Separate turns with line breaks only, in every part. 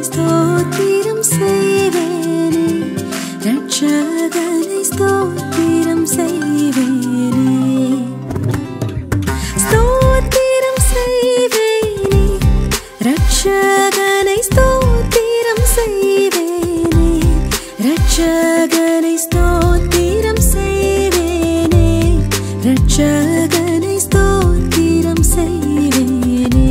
ஸ்தோத்திரம் செய்வேனே, ரட்சகனை ஸ்தோத்திரம் செய்வேனே. ஸ்தோத்திரம் செய்வேனே, ரட்சகனை ஸ்தோத்திரம் செய்வேனே, ரட்சகனை ஸ்தோத்திரம் செய்வேனே, ரட்சகனை ஸ்தோத்திரம் செய்வேனே.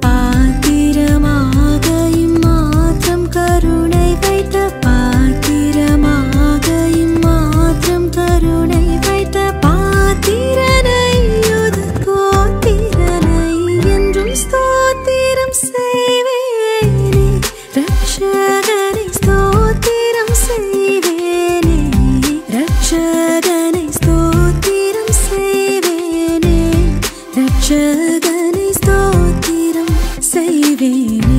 பாத்திரமாக இம்மாத்திரம் கருணை வைத்த, பாத்திரமாக இம்மாத்திரம் கருணை வைத்த பாத்திரனை கோத்திரனை என்றும் ஸ்தோத்திரம் செய்வேனே, ரட்சகனை ஸ்தோத்திரம் செய்வேனே, ரட்சகனை ஸ்தோத்திரம் செய்வேனே, ரட்சகனை ஸ்தோத்திரம் செய்வேனே.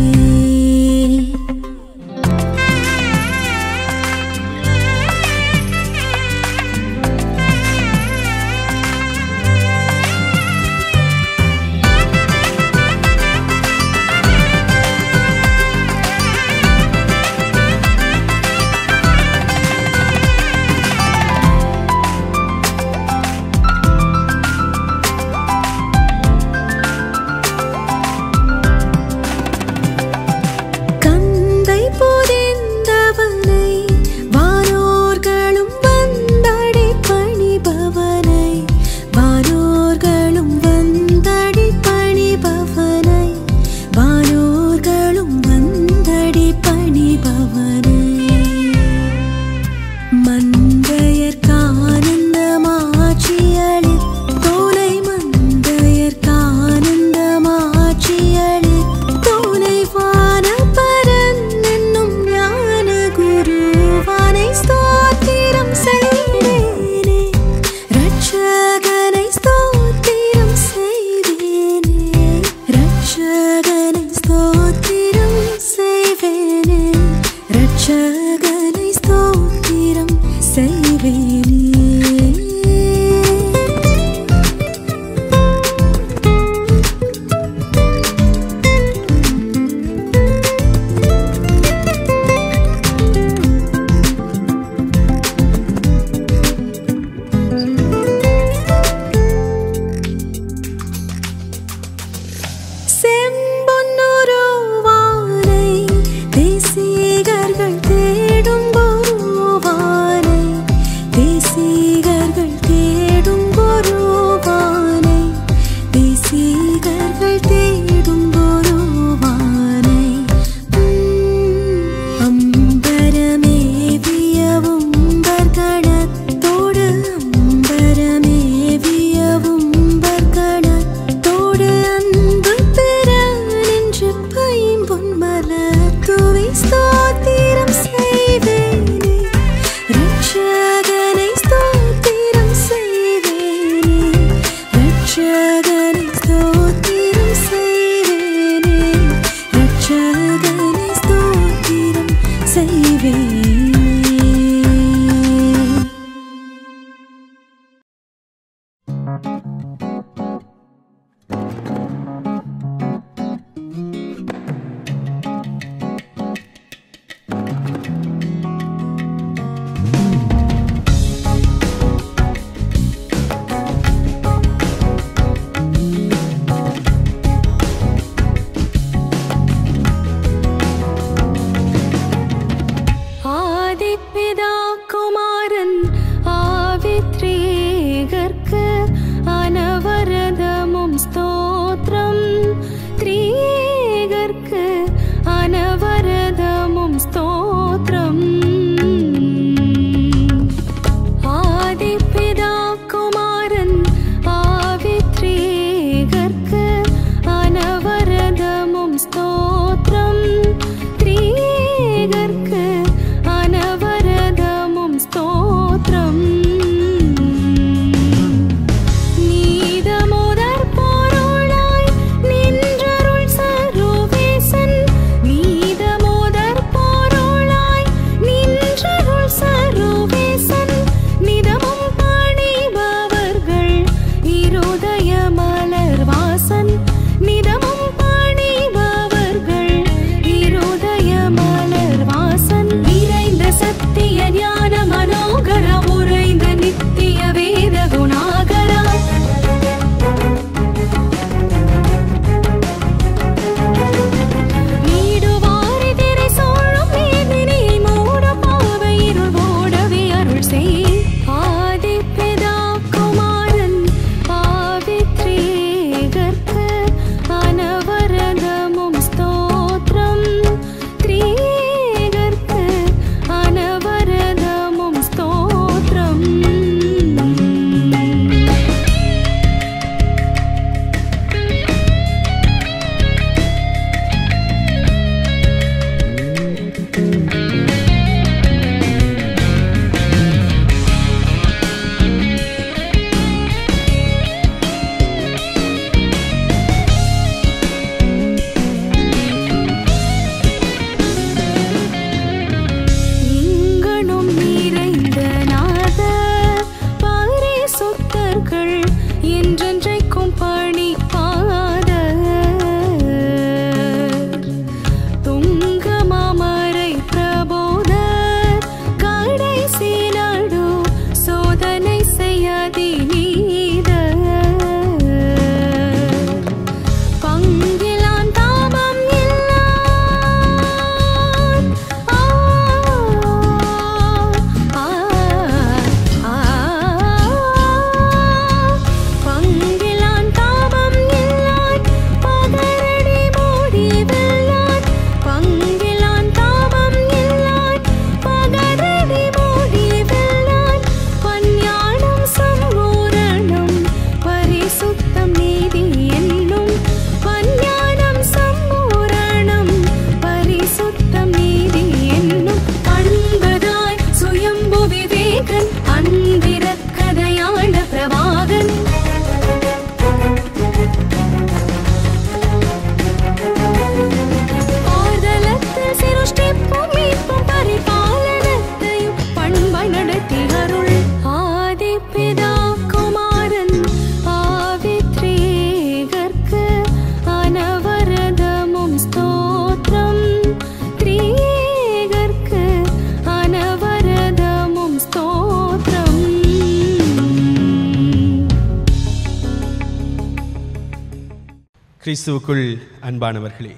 கிறிஸ்துவுக்குள் அன்பானவர்களே,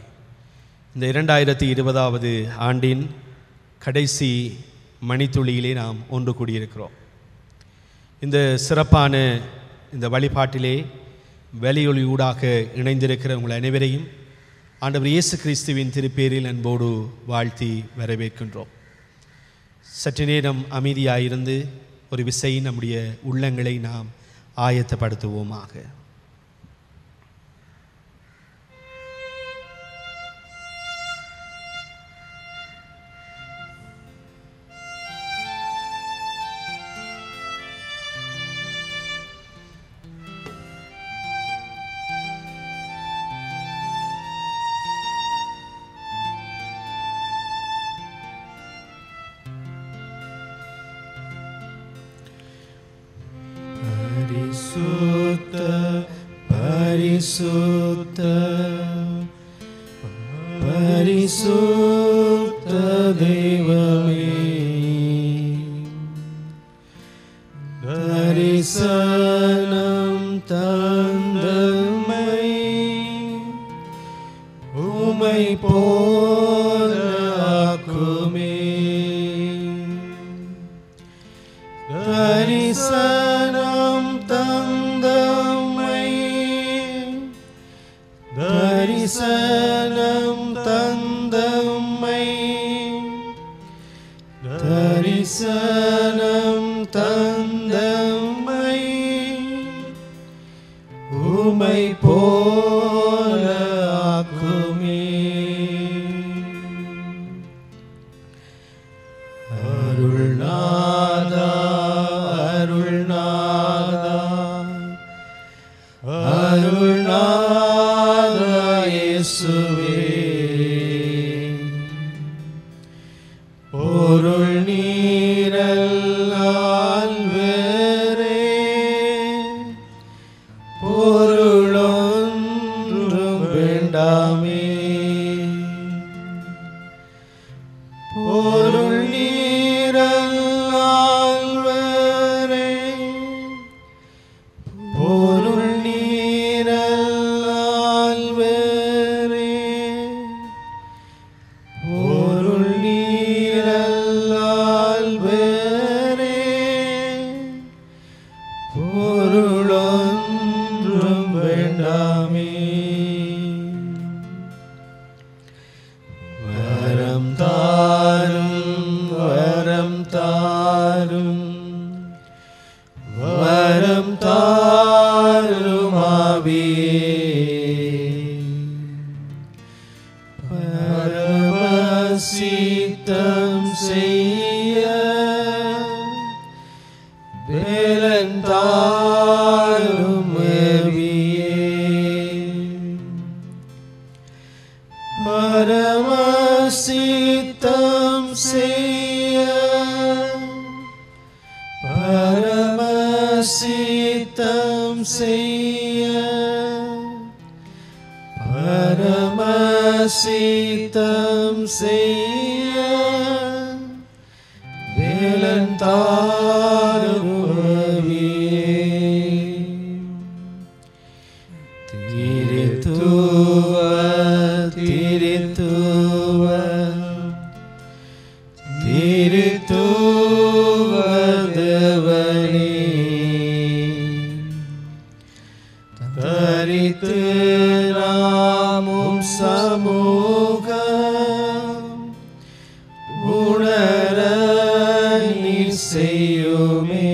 இந்த 2020வது ஆண்டின் கடைசி மணித்துளியிலே நாம் ஒன்று கூடியிருக்கிறோம். இந்த சிறப்பான இந்த வழிபாட்டிலே வெளியொலியூடாக இணைந்திருக்கிற உங்கள் அனைவரையும் ஆண்டவர் இயேசு கிறிஸ்துவின் திருப்பேரில் அன்போடு வாழ்த்தி வரவேற்கின்றோம். சற்று நேரம் அமைதியாயிருந்து ஒரு விசை நம்முடைய உள்ளங்களை நாம் ஆயத்தப்படுத்துவோமாக.
பரிசுத்த பரிசுத்த தெய்வமே, தரிசனம் தந்தமை உமை போல ஆக்குமே. தரிசனம் தந்தமை, தரிசனம் தந்தமை, தரிசனம் தந்தமை உமை போல ஆக்குமே. அருள்நாதா அருள்நாதா அருள்நாதா இயேசுவே, பொருள் நீரல்லால் வேறே பொருளொன்றும் வேண்டாமே. பொருள் நீரல்லால் வேறே பொருள் நீரல்லால் வேறே பொருள் நீரல்லால் வேறே பொருளொன்றும் வேண்டாமே. வரம் தாரும் வரம் தாரும் வரம் தாரும் ஆவியே, பரமசித்தம் செய்ய வேலன் தாரும் ஆவியே. பரமசித்தம் செய்ய பரமசித்தம் செய்ய பரமசித்தம் செய்ய வேலன் தாரும் ஆவியே. திரித்துவ திரித்துவ திரித்துவ தேவனே, தரித்து நாமும் சமூகம் உணர நீர் செய்யுமே.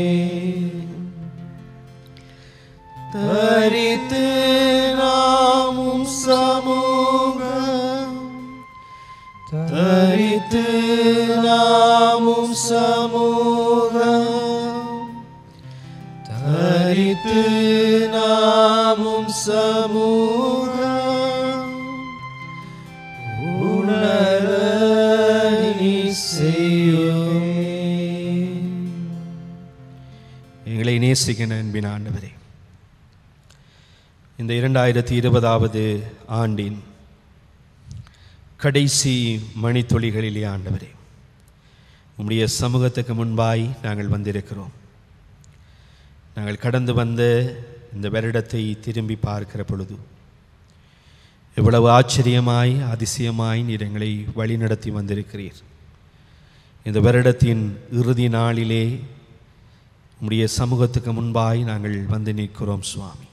தரித்து நாமும் சமூகம் தரித்து நாமும் சமூகம் தரித்து நாமும் சமூகம் உணர நீர் செய்யுமே.
எங்களை நேசிக்கின்ற அன்பின் ஆண்டவரே, இந்த 2020வது ஆண்டின் கடைசி மணித்துளிகளிலே ஆண்டவரே, உம்முடைய சமூகத்துக்கு முன்பாய் நாங்கள் வந்திருக்கிறோம். நாங்கள் கடந்து வந்த இந்த வருடத்தை திரும்பி பார்க்கிற பொழுது எவ்வளவு ஆச்சரியமாய் அதிசயமாய் நீர் எங்களை வழிநடத்தி வந்திருக்கிறீர். இந்த வருடத்தின் இறுதி நாளிலே உம்முடைய சமூகத்துக்கு முன்பாய் நாங்கள் வந்து நிற்கிறோம் சுவாமி.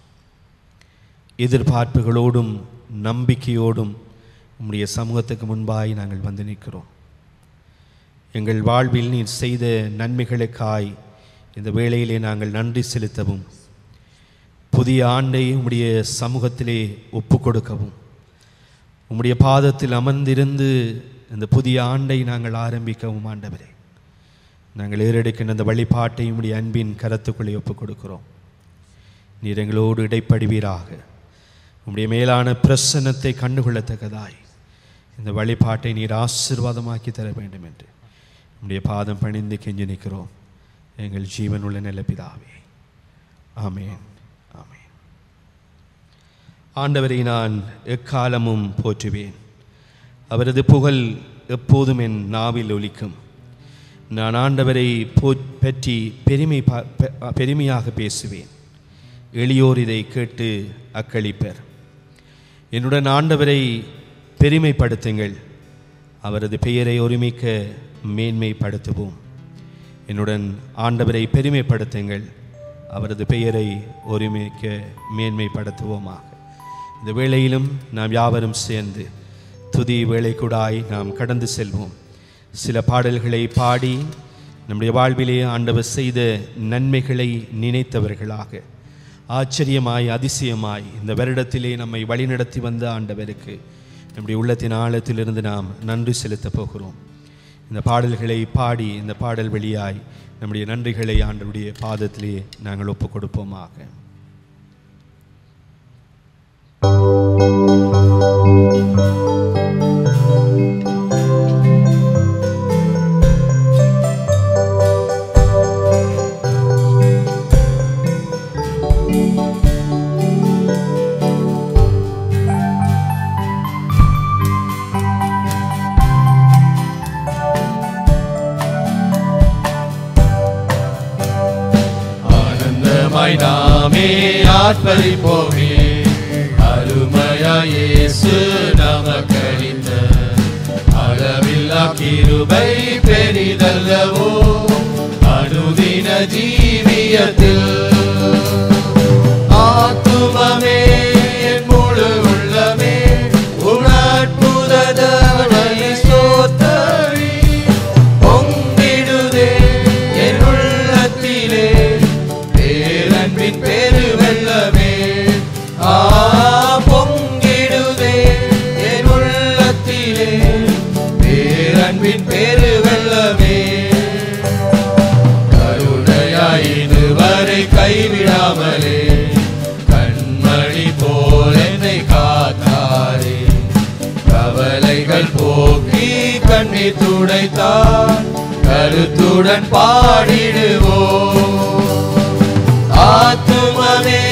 எதிர்பார்ப்புகளோடும் நம்பிக்கையோடும் உம்முடைய சமூகத்துக்கு முன்பாய் நாங்கள் வந்து நிற்கிறோம். எங்கள் வாழ்வில் நீர் செய்த நன்மைகளுக்காய் இந்த வேளையிலே நாங்கள் நன்றி செலுத்தவும், புதிய ஆண்டை உம்முடைய சமூகத்திலே ஒப்பு கொடுக்கவும், உம்முடைய பாதத்தில் அமர்ந்திருந்து இந்த புதிய ஆண்டை நாங்கள் ஆரம்பிக்கவும் ஆண்டவரே, நாங்கள் ஏறெடுக்கின்ற அந்த வழிபாட்டை உம்முடைய அன்பின் கரத்துக்குள்ளே ஒப்பு கொடுக்கிறோம். நீர் எங்களோடு இடைப்படுவீராக. உம்முடைய மேலான பிரசன்னத்தை கண்டுகொள்ளத்தக்கதாய் இந்த வழிபாட்டை நீர் ஆசீர்வாதமாக்கி தர வேண்டும் என்று உம்முடைய பாதம் பணிந்து கெஞ்சி நிற்கிறோம் எங்கள் ஜீவனுள்ள நல்ல பிதாவே. ஆமென், ஆமென். ஆண்டவரை நான் எக்காலமும் போற்றுவேன். அவரது புகழ் எப்போதும் என் நாவில் ஒலிக்கும். நான் ஆண்டவரை பற்றி பெருமையாக பேசுவேன். எளியோர் இதை கேட்டு அக்களிப்பர். என்னுடன் ஆண்டவரை பெருமைப்படுத்துங்கள், அவரது பெயரை ஒருமிக்க மேன்மைப்படுத்துவோம். என்னுடன் ஆண்டவரை பெருமைப்படுத்துங்கள், அவரது பெயரை ஒருமிக்க மேன்மைப்படுத்துவோமாக. இந்த வேளையிலும் நாம் யாவரும் சேர்ந்து துதி வேளைக்கூடாய் நாம் கடந்து செல்வோம். சில பாடல்களை பாடி நம்முடைய வாழ்விலே ஆண்டவர் செய்த நன்மைகளை நினைத்தவர்களாக, ஆச்சரியமாய் அதிசயமாய் இந்த வருடத்திலே நம்மை வழிநடத்தி வந்த ஆண்டவருக்கு நம்முடைய உள்ளத்தின் ஆழத்திலிருந்து நாம் நன்றி செலுத்தப் போகிறோம். இந்த பாடல்களை பாடி இந்த பாடல் வழியாய் நம்முடைய நன்றிகளை ஆண்டவருடைய பாதத்திலே நாங்கள் ஒப்புக் கொடுப்போமாக.
நாமே ஆர்ப்பரிப்போமே, அருமையாய் இயேசு நமக்களித்த அளவில்லா கிருபை பெரிதல்லவோ அனுதின ஜீவியத்தில். ஆத்துமமே என் முழு உள்ளமே உணர்ப்புதனை ஸ்தோத்தரி, பொங்கிடுதே என் உள்ளத்திலே பேரன்பின் பெருவெள்ளமே. பொங்கிடுதே என் உள்ளத்திலே பேரன்பின் பெருவெள்ளமே. கருணையாய் இதுவரை கைவிடாமலே கண்மணி போல் என்னை காத்தாரே. கவலைகள் போக்கி கண்ணீர் துடைத்தார், கருத்துடன் பாடிடுவோம். ஆத்துமமே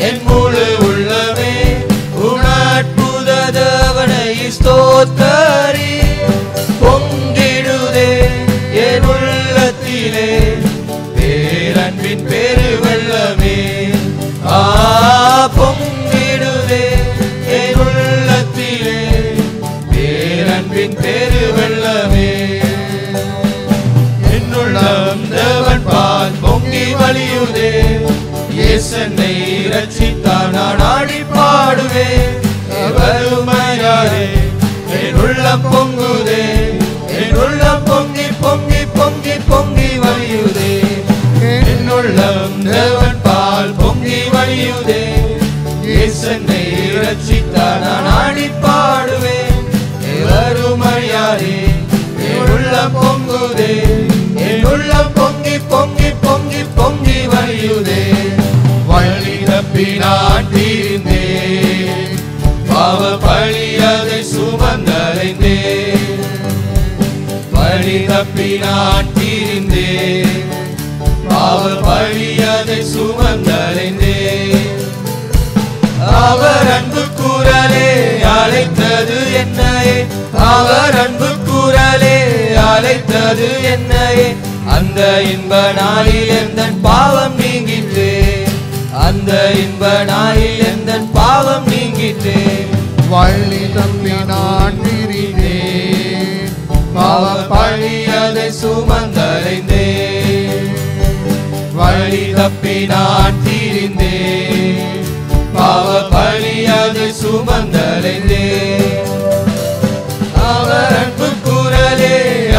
என் முழு உள்ளமே உணர்ப்புதவனை ஸ்தோத்தரி, பொங்கிடுதே என் உள்ளத்திலே பேரன்பின் பெருவெள்ளமே. பொங்கிடுதே என் உள்ளத்திலே பேரன்பின் பெருவெள்ளமே. என்னுள்ளம் தேவன் பால் பொங்கி வழியுதே, இயேசனை ரட்சித்தார் நான் ஆடி பாடுவேன். வருமையாரே என் உள்ளம் பொங்குதே, என் உள்ளம் பொங்கி பொங்கி பொங்கி பொங்கி வழியுதே. என்னுள்ளம் தேவன் பால் பொங்கி வழியுதே, இயேசனை ரட்சித்தார் நான் ஆடி பாடுவேன். வருமையாரே என் உள்ளம் பொங்குதே, என் உள்ளம் பொங்கி பொங்கி பொங்கி பொங்கி வழியுதே. வழி தப்பி நான் தீர்ந்தேன், பாவ பழி அதை சுமந்தடைந்தேன். வழி தப்பி நான் தீர்ந்தேன், பாவ பழி அதை சுமந்தடைந்தேன். அவர் அன்பு குரலே அழைத்தது என்னையே, அவர் அன்பு குரலே அழைத்தது என்னையே. அந்த இன்ப நாளில் எந்தன் பாவம் நீங்கிற்றே, அந்த இன்ப நாளில் எந்தன் பாவம் நீங்கிற்றே. சுமந்தலைந்தேன். வழி தப்பி நான் திரிந்தேன், பாவ பழி அதை சுமந்தலைந்தேன். அவர் அன்பு குரலே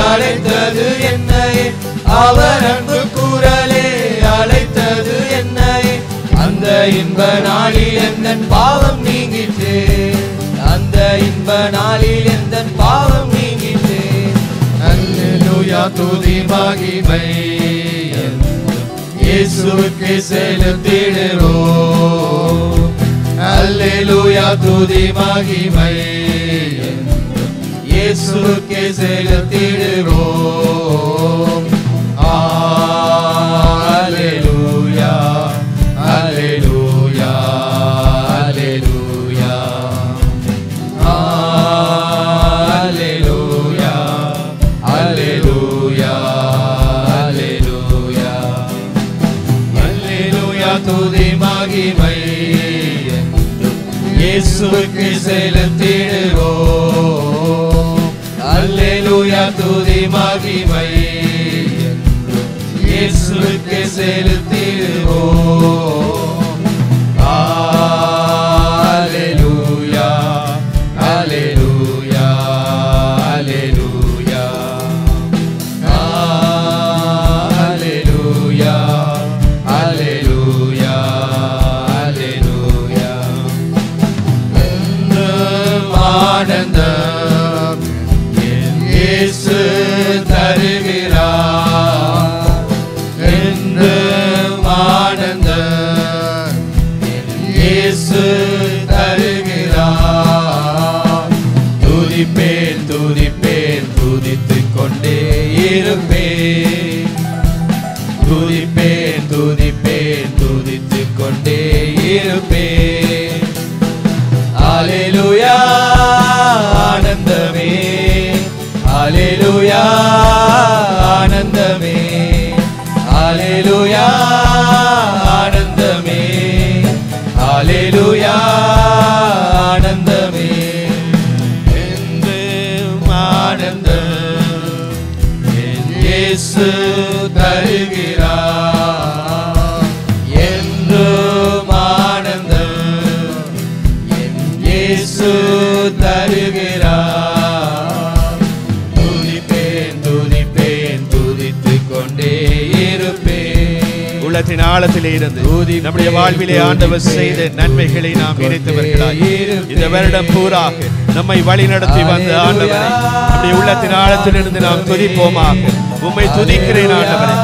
அழைத்தது என்னை, அவர் அன்பு குரலே அழைத்தது என்னை. அந்த இன்ப நாளில் எந்தன் பாவம் நீங்கிட்டு, அந்த இன்ப நாளில் எந்தன் பாவம் நீங்கிட்டு. அல்லேலூயா துதி மகிமை இயேசுவுக்கு செலுத்திடுவோம். அல்லேலூயா துதி மகிமை இயேசுவுக்கு செலுத்திடுவோம். அல்லேலூயா அல்லேலூயா அல்லேலூயா அல்லேலூயா அல்லேலூயா அல்லேலூயா அல்லேலூயா துதி மகிமை இயேசுவுக்கு செலுத்திடுவோம். அல்லேலூயா துதி மகிமை இயேசுவுக்கு செலுத்திடுவோம். அல்லேலூயா அல்லேலூயா அல்லேலூயா அல்லேலூயா அல்லேலூயா அல்லேலூயா. ஆனந்தம் இயேசு தருகிறார், என்று ஆனந்தம் இயேசு தருகிறார். துதிப்பேன் துதிப்பேன் துதித்துக் கொண்டே இருப்பேன், துதிப்பேன் துதிப்பேன் துதித்துக் கொண்டே இருப்பேன். அல்லேலூயா ஆனந்தமே, அல்லேலூயா ஆனந்தமே, அல்லேலூயா ஆனந்தமே, அல்லேலூயா ஆனந்தமே. என்றும் ஆனந்தம் என் இயேசு தருகிறார், என்றும் ஆனந்தம் என் இயேசு தருகிறார். துதிப்பேன் துதிப்பேன் துதித்துக் கொண்டே இருப்பேன்.
உள்ளத்தின் ஆழத்திலே இருந்து நம்முடைய வாழ்விலே ஆண்டவர் செய்த நன்மைகளை நாம் நினைத்தவர்களாய் இந்த வருடம் பூராக நம்மை வழி நடத்தி வந்த ஆண்டவரை நம்முடைய உள்ளத்தின் ஆழத்திலிருந்து நாம் துதிப்போமாக. உம்மை துதிக்கிறேன் ஆண்டவரே,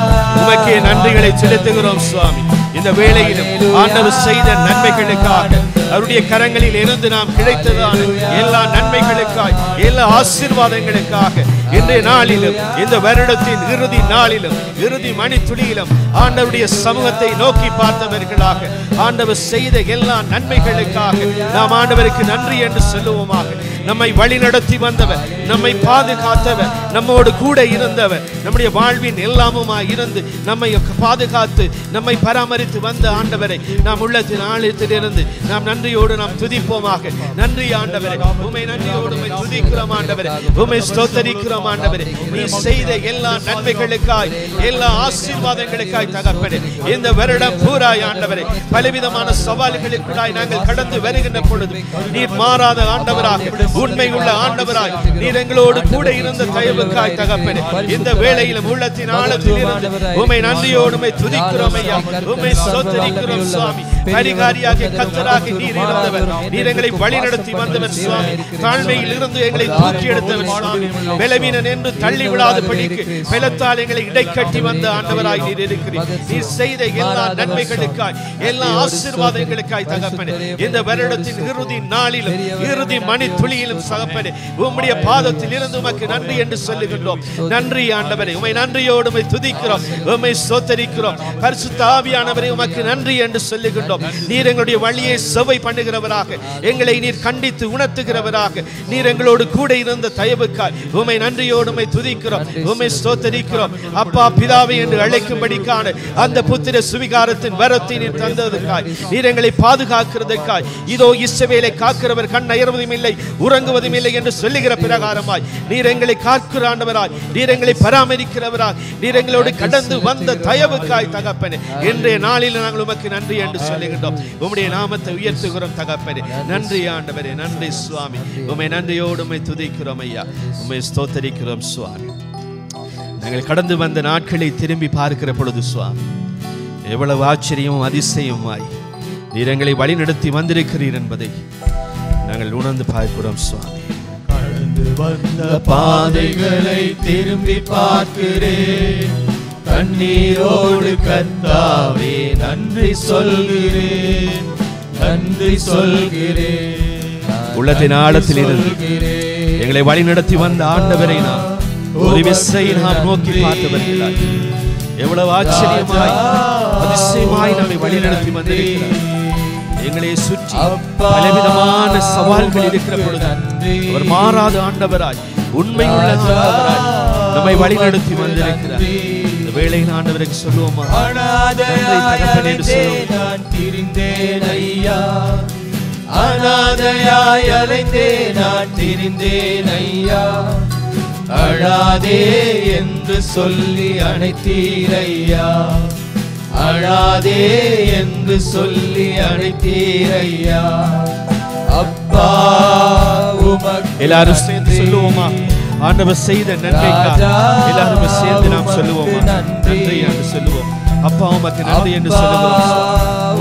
உமக்கே நன்றிகளை செலுத்துகிறோம் சுவாமி. இந்த வேளையிலும் ஆண்டவர் செய்த நன்மைகளுக்காக, அவருடைய கரங்களில் இருந்து நாம் கிடைத்ததான எல்லா நன்மைகளுக்காய், எல்லா ஆசீர்வாதங்களுக்காக இன்றைய நாளிலும் இந்த வருடத்தின் இறுதி நாளிலும் இறுதி மணித்துளியிலும் ஆண்டவருடைய சமூகத்தை நோக்கி பார்த்தவர்களாக ஆண்டவர் செய்த எல்லா நன்மைகளுக்காக நாம் ஆண்டவருக்கு நன்றி என்று சொல்லுவோமாக. நம்மை வழி நடத்தி வந்தவர், நம்மை பாதுகாத்தவர், நம்மோடு கூட இருந்தவர், நம்முடைய வாழ்வின் எல்லாமுமாய் இருந்து நம்மை பாதுகாத்து நம்மை பராமரித்து வந்த ஆண்டவரை நாம் உள்ளத்தின் ஆழத்திலிருந்து நாம் நன்றியோடு நாம் துதிப்போமாக. நன்றி ஆண்டவரே, உம்மை நன்றியோடு உம்மை துதிக்கிறோம் ஆண்டவரே, உம்மை ஸ்தோத்திரிக்கிறோம் ஆண்டவரே. நீ செய்த எல்லா நன்மைகளுக்காய், எல்லா ஆசீர்வாதங்களுக்காய் தகப்பனே, இந்த வருடம் பூராய் ஆண்டவரே பலவிதமான சவால்களுக்குள்ளாய் நாங்கள் கடந்து வருகின்ற பொழுது நீர் மாறாத ஆண்டவராக, உண்மை உள்ள ஆண்டவராய், நீர் எங்களோடு கூட இருந்த தயவுக்காய் தகப்பனே, இந்த வேளையிலும் உள்ளத்தின் ஆழத்தில் இருந்து உம்மை நன்றியோடு உம்மை துதிக்கிறோம் ஐயா, உம்மை ஸ்தோத்திரிக்கிறோம் சுவாமி. பரிகாரியாக கர்த்தராக நீர் இருந்தவர், நீர் எங்களை வழி நடத்தி வந்தவர் சுவாமி. தாழ்மையில் இருந்து எங்களை தூக்கி எடுத்தவர் சுவாமி. பலவீனன் என்று தள்ளி விடாத படிக்கு பலத்தால் எங்களை இடைக்கட்டி வந்த ஆண்டவராய் நீர் இருக்கிறீர். நீர் செய்த எல்லா நன்மைகளுக்காய், எல்லா ஆசீர்வாதங்களுக்காய் தகப்பனே, இந்த வருடத்தின் இறுதி நாளிலும் இறுதி மணி துளியிலும் தகப்பனே உம்முடைய பாதத்தில் இருந்து உமக்கு நன்றி என்று சொல்லுகின்றோம். நன்றி ஆண்டவரே, உம்மை நன்றியோடு உம்மை துதிக்கிறோம், உம்மை ஸ்தோத்திரிக்கிறோம். பரிசுத்த ஆவியானவரே உமக்கு நன்றி என்று சொல்லுகின்றோம். நீர் எங்களுடைய வழியை செவ்வை பண்ணுகிறவராக, எங்களை நீர் கண்டித்து உணர்த்துகிறவராக, நீர் எங்களோடு கூட இருந்த தயவுக்காய் உம்மை நன்றியோடு உம்மை துதிக்கிறோம், உம்மை ஸ்தோத்திரிக்கிறோம். அப்பா பிதாவை என்று அழைக்கும்படிக்கான அந்த புத்திர சுவிகாரத்தின் வரத்தை நீர் தந்ததுக்காய், நீர் எங்களை பாதுகாக்கிறதுக்காய், இதோ இஸ்ரவேலை காக்கிறவர் கண் அயர்வதும் இல்லை, உறங்குவதும் இல்லை என்று சொல்லுகிற பிரகாரமாய் நீர் எங்களை காக்கிற ஆண்டவராய், நீர் எங்களை பராமரிக்கிறவராய், நீர் எங்களோடு கடந்து வந்த தயவுக்காய் தகப்பனே, இன்றைய நாளில் நாங்கள் உமக்கு நன்றி என்று சொல்லுகின்றோம். உம்முடைய நாமத்தை உயர்த்துகிறோம் தகப்பனே. நன்றி ஆண்டவரே, நன்றி சுவாமி. உம்மை நன்றியோடு உம்மை துதிக்கிறோம் ஐயா, உம்மை ஸ்தோத்தரிக்கிறோம் சுவாமி. நாங்கள் கடந்து வந்த நாட்களை திரும்பி பார்க்கிற பொழுது சுவாமி, எவ்வளவு ஆச்சரியமும் அதிசயமாய் நீர் எங்களை வழிநடத்தி வந்திருக்கிறீர் என்பதை நாங்கள் உணர்ந்து பார்க்கிறோம் சுவாமி.
கடந்து வந்த பாதைகளை திரும்பி பார்க்கிறேன், கண்ணீரோடு கர்த்தாவே நன்றி சொல்கிறேன், நன்றி சொல்கிறேன்.
உள்ளத்தின் ஆழத்தில் இருந்து எங்களை வழிநடத்தி வந்த ஆண்டவரை நாம் ஒரு விசை நாம் நோக்கி பார்த்தவர்களாய், எவ்வளவு ஆச்சரியமாய் அதிசயமாய் நம்மை வழிநடத்தி வந்திருக்கிறார். எங்களை சுற்றி பலவிதமான சவால்கள் இருக்கிற பொழுது அவர் மாறாத ஆண்டவராய், உண்மை உள்ள ஆண்டவராய் நம்மை வழிநடத்தி வந்திருக்கிறார். இந்த வேளையில் ஆண்டவருக்கு சொல்லுவோமா,
நான் திரிந்தேன் ஐயா, அனாதையாய் அலைந்தேன் நான் திரிந்தேன் ஐயா, அழாதே என்று சொல்லி அழைத்தீரையா, அழாதே என்று சொல்லி அழைத்தீரையா. அப்பா உமக்கு
எல்லாரும் சேர்ந்து சொல்லுவோமா, ஆண்டவர் செய்த நன்மைக்காக எல்லாரும் சேர்ந்து நாம் சொல்லுவோமா, நன்றி என்று சொல்லுவோம். அப்பா உமக்கு நன்றி என்று சொல்லுவோம்.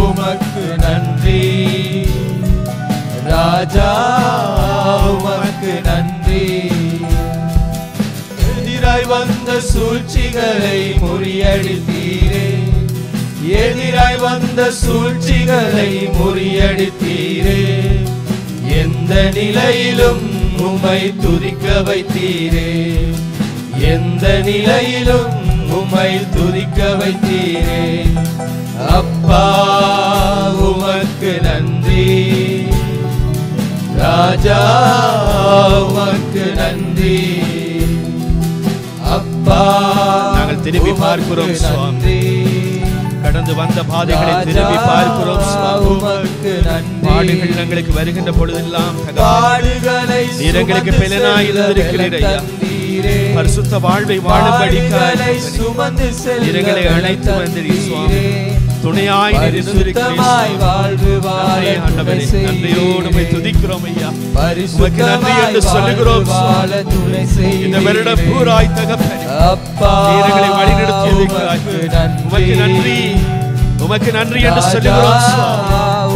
உமக்கு நன்றி ராஜா, உமக்கு நன்றி. எதிராய் வந்த சூழ்ச்சிகளை முறியடித்தீரே, எதிராய் வந்த சூழ்ச்சிகளை முறியடித்தீரே, எந்த நிலையிலும் உம்மை துதிக்க வைத்தீரே, எந்த நிலையிலும் உம்மை துதிக்க வைத்தீரே. அப்பா உமக்கு நன்றி ராஜா, உமக்கு நன்றி. அப்பா
நாங்கள் திரும்பி பார்க்கிறோம் சுவாமி, கடந்து வந்த பாதைகளை திரும்பி பார்க்கிறோம் சுவாமி. பாடுகள் எங்களுக்கு வருகின்ற பொழுதெல்லாம் நீர் எங்களுக்கு பெலனாய் இருந்திருக்கிறீர் ஐயா. பரிசுத்த வாழ்வை வாழும்படிக்காய் நீர் எங்களை அழைத்து வந்தீர் சுவாமி. துணையாய் நீர் இருந்திருக்கிறீர். ஆண்டவரே, நன்றியோடு உம்மை துதிக்கிறோம் ஐயா. உமக்கு நன்றி என்று சொல்லுகிறோம். இந்த வருடம் பூராய் தகப்பனே நீர் எங்களை வழிநடத்தியதற்காக உமக்கு நன்றி, உமக்கு நன்றி என்று சொல்லுகிறோம்.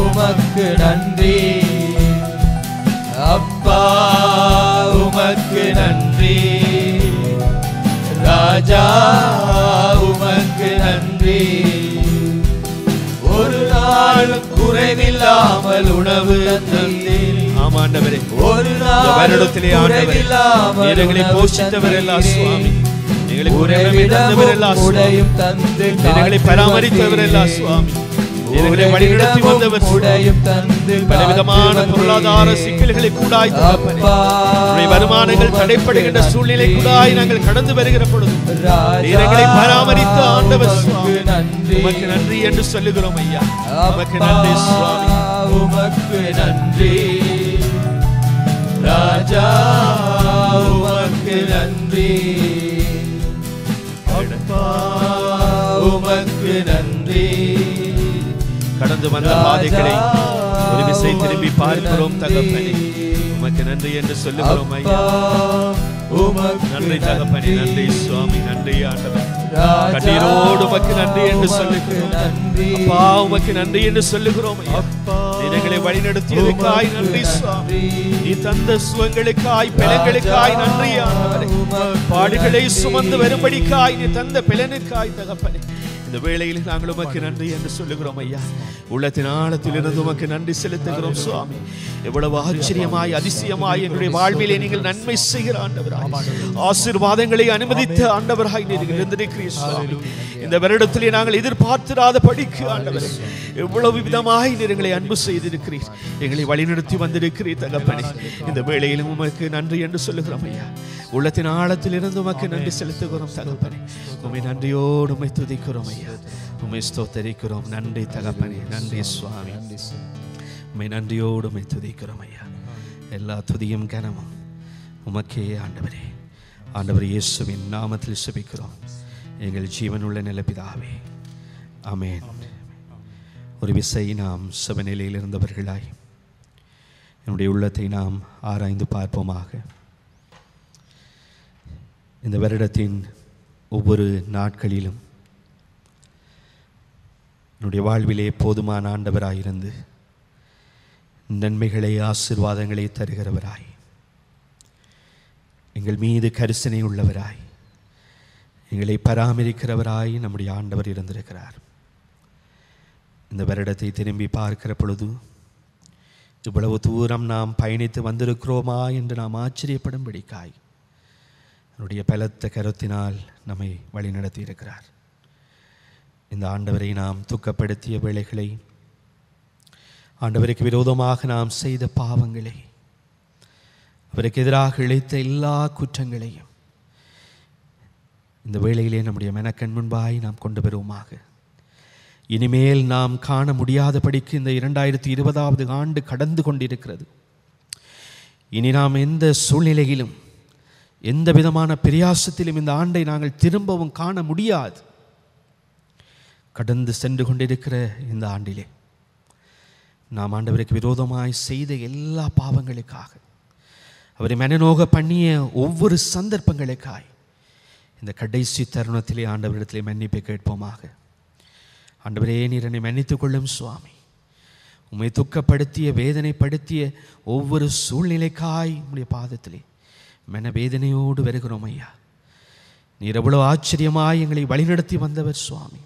உமக்கு நன்றி அப்பா, உமக்கு நன்றி ராஜா, உமக்கு நன்றி. ஒரு நாள் குறைவில்லாமல் உணவு தந்தீர்.
ஆமாண்டவரே,
ஒரு நாள்
வருடத்திலே ஆண்டவரே நீர் எங்களை போஷித்தவரெல்லாம் சுவாமி, எங்களுக்கு உறைவிடமும்
உடையும் தந்து
எங்களை பராமரித்தவரெல்லாம் சுவாமி, எங்களை வழிநடத்தி வந்தவர்
உடையும் தந்து
பலவிதமான பொருளாதார சிக்கல்களை கூடாய் வருமானங்கள் தடைப்படுகின்ற சூழ்நிலை கூடாய் நாங்கள் கடந்து வருகிற பொழுது எங்களை பராமரித்த ஆண்டவர் உமக்கு நன்றி என்று சொல்லுகிறோம் ஐயா. உமக்கு நன்றி சுவாமி,
உமக்கு நன்றி ராஜா, உமக்கு நன்றி. உமக்கு நன்றி.
கடந்து வந்த பாதைகளை ஒரு விசை திரும்பி பார்க்கிறோம் தகப்பனே. உமக்கு நன்றி என்று சொல்லுகிறோம் ஐயா. நன்றி தகப்பனே, நன்றி சுவாமி, நன்றி ஆண்டவர். கண்ணீரோடு உமக்கு நன்றி என்று சொல்லுகிறோம் அப்பா. உமக்கு நன்றி என்று சொல்லுகிறோம் ஐயா. எங்களை வழிநடத்தியதற்காய் நன்றி சுவாமி. நீ தந்த சுகங்களுக்காய் பலன்களுக்காய் நன்றி ஆண்டவரே. பாடுகளை சுமந்து வரும்படிக்காய் நீ தந்த பலனுக்காய் தகப்பனே, இந்த வேளையில் நாங்கள் உமக்கு நன்றி என்று சொல்லுகிறோம் ஐயா. உள்ளத்தின் ஆழத்தில் இருந்து உமக்கு நன்றி செலுத்துகிறோம் சுவாமி. எவ்வளவு ஆச்சரியமாய் அதிசயமாய் எங்களுடைய வாழ்விலே நீங்கள் நன்மை செய்கிற ஆண்டவராய், ஆசீர்வாதங்களை அனுமதித்த ஆண்டவராய் நீங்கள் இருந்திருக்கிறீர் சுவாமி. இந்த வருடத்திலே நாங்கள் எதிர்பார்த்திராத படிக்கு ஆண்டவரே எவ்வளவு விதமாய் நீர் எங்களை அன்பு செய்திருக்கிறீர், எங்களை வழிநடத்தி வந்திருக்கிறீர் தகப்பனே. இந்த வேளையிலும் உமக்கு நன்றி என்று சொல்லுகிறோம் ஐயா. உள்ளத்தின் ஆழத்தில் இருந்து உமக்கு நன்றி செலுத்துகிறோம் தகப்பனே. உம்மை நன்றியோடு உம்மை துதிக்கிறோம் ஐயா. உம்மை ஸ்தோத்தரிக்கிறோம். நன்றி தகப்பனே, நன்றி சுவாமி. உம்மை நன்றியோடு உம்மை துதிக்கிறோம் ஐயா. எல்லா துதியும் கனமும் உமக்கே ஆண்டவரே. ஆண்டவர் இயேசுவின் நாமத்தில் செபிக்கிறோம் எங்கள் ஜீவனுள்ள நல்ல பிதாவே, ஆமென். ஒரு விசை நாம் சபநிலையில் இருந்தவர்களாய் என்னுடைய உள்ளத்தை நாம் ஆராய்ந்து பார்ப்போமாக. இந்த வருடத்தின் ஒவ்வொரு நாட்களிலும் என்னுடைய வாழ்விலே போதுமான ஆண்டவராயிருந்து நன்மைகளை ஆசீர்வாதங்களை தருகிறவராய், எங்கள் மீது கரிசனை உள்ளவராய், எங்களை பராமரிக்கிறவராய் நம்முடைய ஆண்டவர் இருந்திருக்கிறார். இந்த வருடத்தை திரும்பி பார்க்கிற பொழுது இவ்வளவு தூரம் நாம் பயணித்து வந்திருக்கிறோமா என்று நாம் ஆச்சரியப்படும்படிக்காய் என்னுடைய பலத்த கருத்தினால் நம்மை வழிநடத்தி இருக்கிறார். இந்த ஆண்டவரை நாம் துக்கப்படுத்திய வேளைகளை, ஆண்டவருக்கு விரோதமாக நாம் செய்த பாவங்களை, அவருக்கு எதிராக இழைத்த எல்லா குற்றங்களையும் இந்த வேளையிலே நம்முடைய மெனக்கண் முன்பாய் நாம் கொண்டு வருவோமாக. இனிமேல் நாம் காண முடியாதபடிக்கு இந்த 2020ஆவது ஆண்டு கடந்து கொண்டிருக்கிறது. இனி நாம் எந்த சூழ்நிலையிலும் எந்த விதமான பிரயாசத்திலும் இந்த ஆண்டை நாங்கள் திரும்பவும் காண முடியாது. கடந்து சென்று கொண்டிருக்கிற இந்த ஆண்டிலே நாம் ஆண்டவருக்கு விரோதமாய் செய்த எல்லா பாவங்களுக்காக, அவரை மனநோக பண்ணிய ஒவ்வொரு சந்தர்ப்பங்களுக்காய் இந்த கடைசி தருணத்திலே ஆண்டவரிடத்திலே மன்னிப்பை கேட்போமாக. ஆண்டவரே, நீர் என்னை மன்னித்துக் கொள்ளும் சுவாமி. உம்மை துக்கப்படுத்திய வேதனைப்படுத்திய ஒவ்வொரு சூழ்நிலைக்காய் உம்முடைய பாதத்திலே மனவேதனையோடு வருகிறோம் ஐயா. நீர் எவ்வளவு ஆச்சரியமாய் எங்களை வழிநடத்தி வந்தவர் சுவாமி.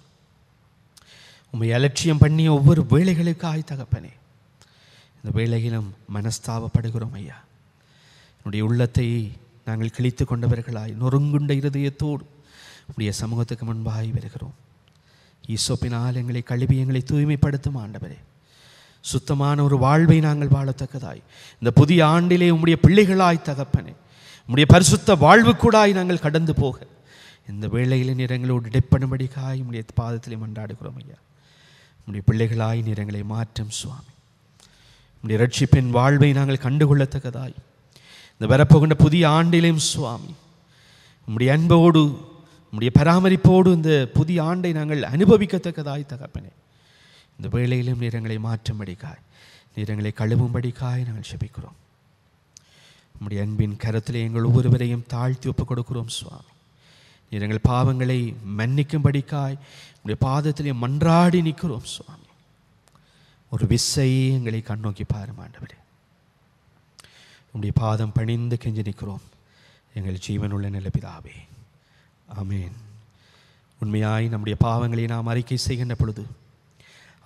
உம்மை அலட்சியம் பண்ணிய ஒவ்வொரு வேளைகளுக்காய் தகப்பனே, இந்த வேளையிலும் மனஸ்தாபப்படுகிறோம் ஐயா. என்னுடைய உள்ளத்தை நாங்கள் கிழித்து கொண்டவர்களாய் நொறுங்குண்ட இருதயத்தோடு உடைய சமூகத்துக்கு முன்பாய் வருகிறோம். ஈசோப்பினால் எங்களை கழுவி எங்களை தூய்மைப்படுத்தும் ஆண்டவரே. சுத்தமான ஒரு வாழ்வை நாங்கள் வாழத்தக்கதாய் இந்த புதிய ஆண்டிலே உம்முடைய பிள்ளைகளாய் தகப்பனே, உம்முடைய பரிசுத்த வாழ்வுக்கூடாய் நாங்கள் கடந்து போக இந்த வேளையில் நீர் எங்களோடு இடைப்படும்படிக்காய் உம்முடைய பாதத்திலே மன்றாடுகிறோம் ஐயா. உம்முடைய பிள்ளைகளாய் நீர் எங்களை மாற்றும் சுவாமி. உம்முடைய ரட்சிப்பின் வாழ்வை நாங்கள் கண்டுகொள்ளத்தக்கதாய் இந்த வரப்போகின்ற புதிய ஆண்டிலேயும் சுவாமி உம்முடைய அன்போடு உம்முடைய பராமரிப்போடு இந்த புதிய ஆண்டை நாங்கள் அனுபவிக்கத்தக்கதாய் தகப்பனே, இந்த வேளையிலும் நீர் எங்களை மாற்றும்படிக்காய், நீர் எங்களை கழுவும்படிக்காய் நாங்கள் செபிக்கிறோம். உம்முடைய அன்பின் கரத்திலே எங்கள் ஒவ்வொருவரையும் தாழ்த்தி ஒப்புக் கொடுக்கிறோம் சுவாமி. நீர் எங்கள் பாவங்களை மன்னிக்கும்படிக்காய் உம்முடைய பாதத்திலே மன்றாடி நிற்கிறோம் சுவாமி. ஒரு விசை எங்களை கண்ணோக்கி பாரும் ஆண்டவரே. உம்முடைய பாதம் பணிந்து கெஞ்சி நிற்கிறோம் எங்கள் ஜீவனுள்ள நல்ல பிதாவே, ஆமேன். உண்மையாய் நம்முடைய பாவங்களை நாம் அறிக்கை செய்கின்ற பொழுது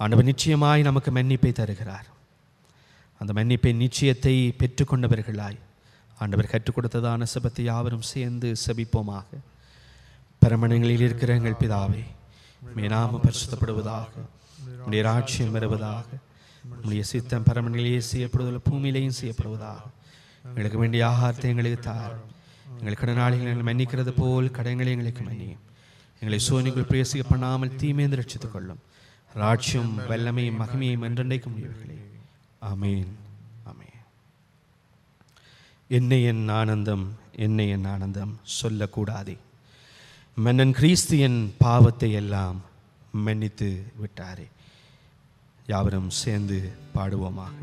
ஆண்டவர் நிச்சயமாய் நமக்கு மன்னிப்பை தருகிறார். அந்த மன்னிப்பின் நிச்சயத்தை பெற்றுக்கொண்டவர்களாய் ஆண்டவர் கற்றுக் கொடுத்ததான செபத்தை யாவரும் சேர்ந்து செபிப்போமாக. பரமணங்களில் இருக்கிற எங்கள் பிதாவே, உம்முடைய நாமம் பரிசுத்தப்படுவதாக, உம்முடைய ராஜ்யம் வருவதாக, உம்முடைய சித்தம் பரமணிலேயே செய்யப்படுவதில் பூமியிலேயும் செய்யப்படுவதாக. எங்களுக்கு வேண்டிய ஆகாரத்தை எங்களுக்கு தார். எங்கள் கடனாளிகள் எங்களை மன்னிக்கிறது போல் கடன்களை எங்களுக்கு மன்னியும். எங்களை சோனிக்குள் பிரேசிக்க பண்ணாமல் தீமையை ரட்சித்துக் கொள்ளும். ராஜ்யம் வல்லமையும் மகிமையும் என்றென்றைக்கும் முடிவுகளே, ஆமேன், ஆமேன். என்னை என் ஆனந்தம், என்னை என் ஆனந்தம் சொல்லக்கூடாதே. மன்னன் கிறிஸ்து என் பாவத்தை எல்லாம் மன்னித்து விட்டாரே. யாவரும் சேர்ந்து பாடுவோமாக.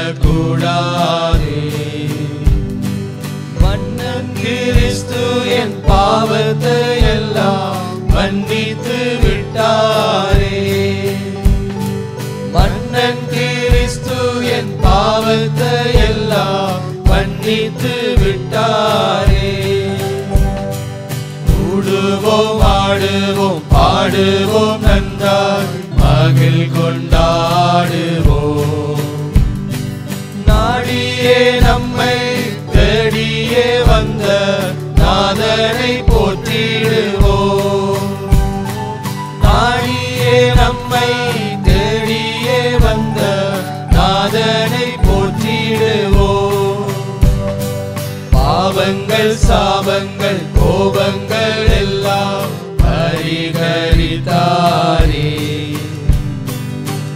சொல்லக்கூடாதே. மன்னன் கிறிஸ்து என் பாவத்தை எல்லாம் மன்னித்து விட்டாரே. மன்னன் கிறிஸ்து என் பாவத்தை எல்லாம் மன்னித்து விட்டாரே. கூடுவோம், ஆடுவோம், பாடுவோம், நன்றாய் மகிழ் கொண்டாடுவோம். நாடியே நம்மை தேடியே வந்த நாதனை போற்றிடுவோம். நாடியே நம்மை தேடியே வந்த நாதனை போற்றிடுவோம். பாவங்கள் சாபங்கள் கோபங்கள் எல்லாம் பரிகரித்தாரே.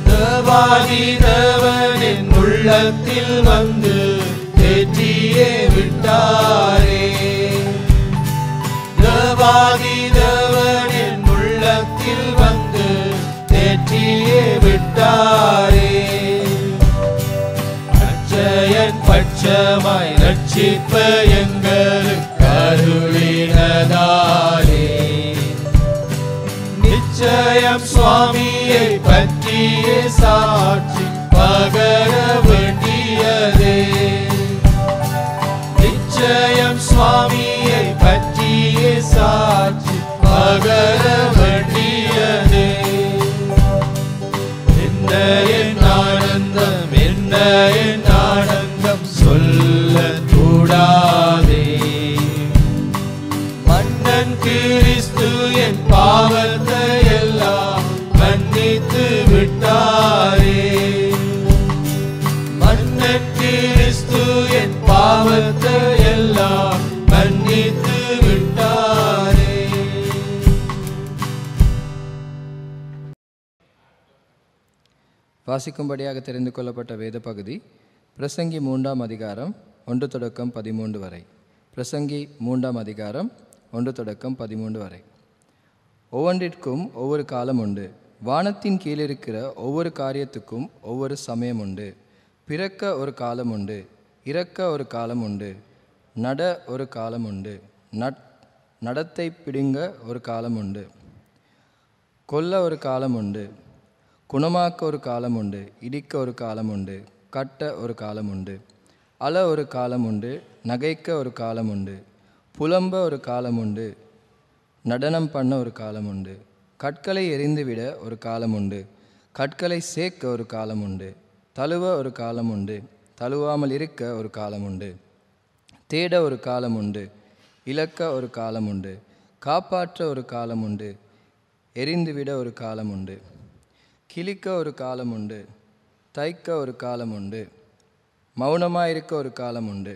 தேவாதி தேவனின் உள்ளத்தில் வந்து தேற்றியே விட்டாரே. தேவாதி தேவனின் உள்ளத்தில் வந்து தேற்றியே விட்டாரே. அச்சயன் பட்சமாய் ரட்சிப்ப எங்களுக்கு அருளினதாலே. நிச்சயம் சுவாமியை பற்றிய சாட்சி பகர வேண்டியதே. நிச்சயம் சுவாமியை பற்றிய சாட்சி பகர வேண்டியதே. என்ன என் ஆனந்தம், என்ன என் ஆனந்தம் சொல்ல கூடாதே. மன்னன் கிறிஸ்து என் பாவத்தை எல்லாம் மன்னித்து விட்டாரே. மன்னன் கிறிஸ்து என் பாவத்தை எல்லாம் மன்னித்து விட்டாரே.
வாசிக்கும்படியாக தெரிந்து கொள்ளப்பட்ட வேத பகுதி பிரசங்கி 3ஆம் அதிகாரம் 1 தொடக்கம் 13 வரை. பிரசங்கி 3ஆம் அதிகாரம் 1 தொடக்கம் 13 வரை. ஒவ்வொன்றிற்கும் ஒவ்வொரு காலம் உண்டு. வானத்தின் கீழிருக்கிற ஒவ்வொரு காரியத்துக்கும் ஒவ்வொரு சமயம் உண்டு. பிறக்க ஒரு காலம் உண்டு, இறக்க ஒரு காலம் உண்டு, நட ஒரு காலம் உண்டு, நடத்தை பிடுங்க ஒரு காலம் உண்டு, கொல்ல ஒரு காலம் உண்டு, குணமாக்க ஒரு காலம் உண்டு, இடிக்க ஒரு காலம் உண்டு, கட்ட ஒரு காலம் உண்டு, அழ ஒரு காலம் உண்டு, நகைக்க ஒரு காலம் உண்டு, புலம்ப ஒரு காலம் உண்டு, நடனம் பண்ண ஒரு காலம் உண்டு, கற்களை எறிந்துவிட ஒரு காலம் உண்டு, கற்களை சேர்க்க ஒரு காலம் உண்டு, தழுவ ஒரு காலம் உண்டு, தழுவாமல் இருக்க ஒரு காலம் உண்டு, தேட ஒரு காலம் உண்டு, இழக்க ஒரு காலம் உண்டு, காப்பாற்ற ஒரு காலம் உண்டு, எரிந்துவிட ஒரு காலம் உண்டு, கிழிக்க ஒரு காலம் உண்டு, தைக்க ஒரு காலம் உண்டு, மௌனமாயிருக்க ஒரு காலம் உண்டு,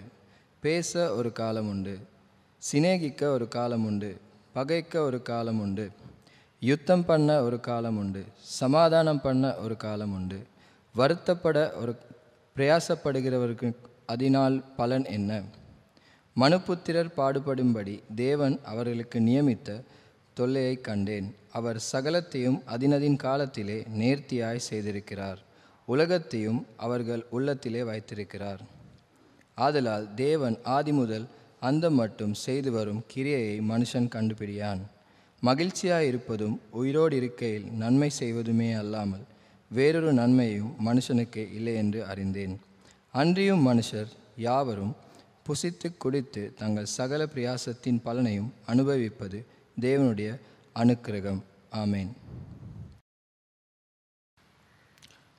பேச ஒரு காலம் உண்டு, சிநேகிக்க ஒரு காலம் உண்டு, பகைக்க ஒரு காலம் உண்டு, யுத்தம் பண்ண ஒரு காலம் உண்டு, சமாதானம் பண்ண ஒரு காலம் உண்டு, வருத்தப்பட ஒரு பிரயாசப்படுகிறவருக்கு அதனால் பலன் என்ன? மனுபுத்திரர் பாடுபடும்படி தேவன் அவர்களுக்கு நியமித்த தொல்லையை கண்டேன். அவர் சகலத்தையும் அதினதின் காலத்திலே நேர்த்தியாய் செய்திருக்கிறார். உலகத்தையும் அவர்கள் உள்ளத்திலே வைத்திருக்கிறார். ஆதலால் தேவன் ஆதிமுதல் அந்த மட்டும் செய்து வரும் கிரியையை மனுஷன் கண்டுபிடியான். மகிழ்ச்சியாயிருப்பதும் உயிரோடு இருக்கையில் நன்மை செய்வதுமே அல்லாமல் வேறொரு நன்மையும் மனுஷனுக்கு இல்லை என்று அறிந்தேன். அன்றியும் மனுஷர் யாவரும் புசித்து குடித்து தங்கள் சகல பிரயாசத்தின் பலனையும் அனுபவிப்பது தேவனுடைய அனுக்கிரகம். ஆமேன்.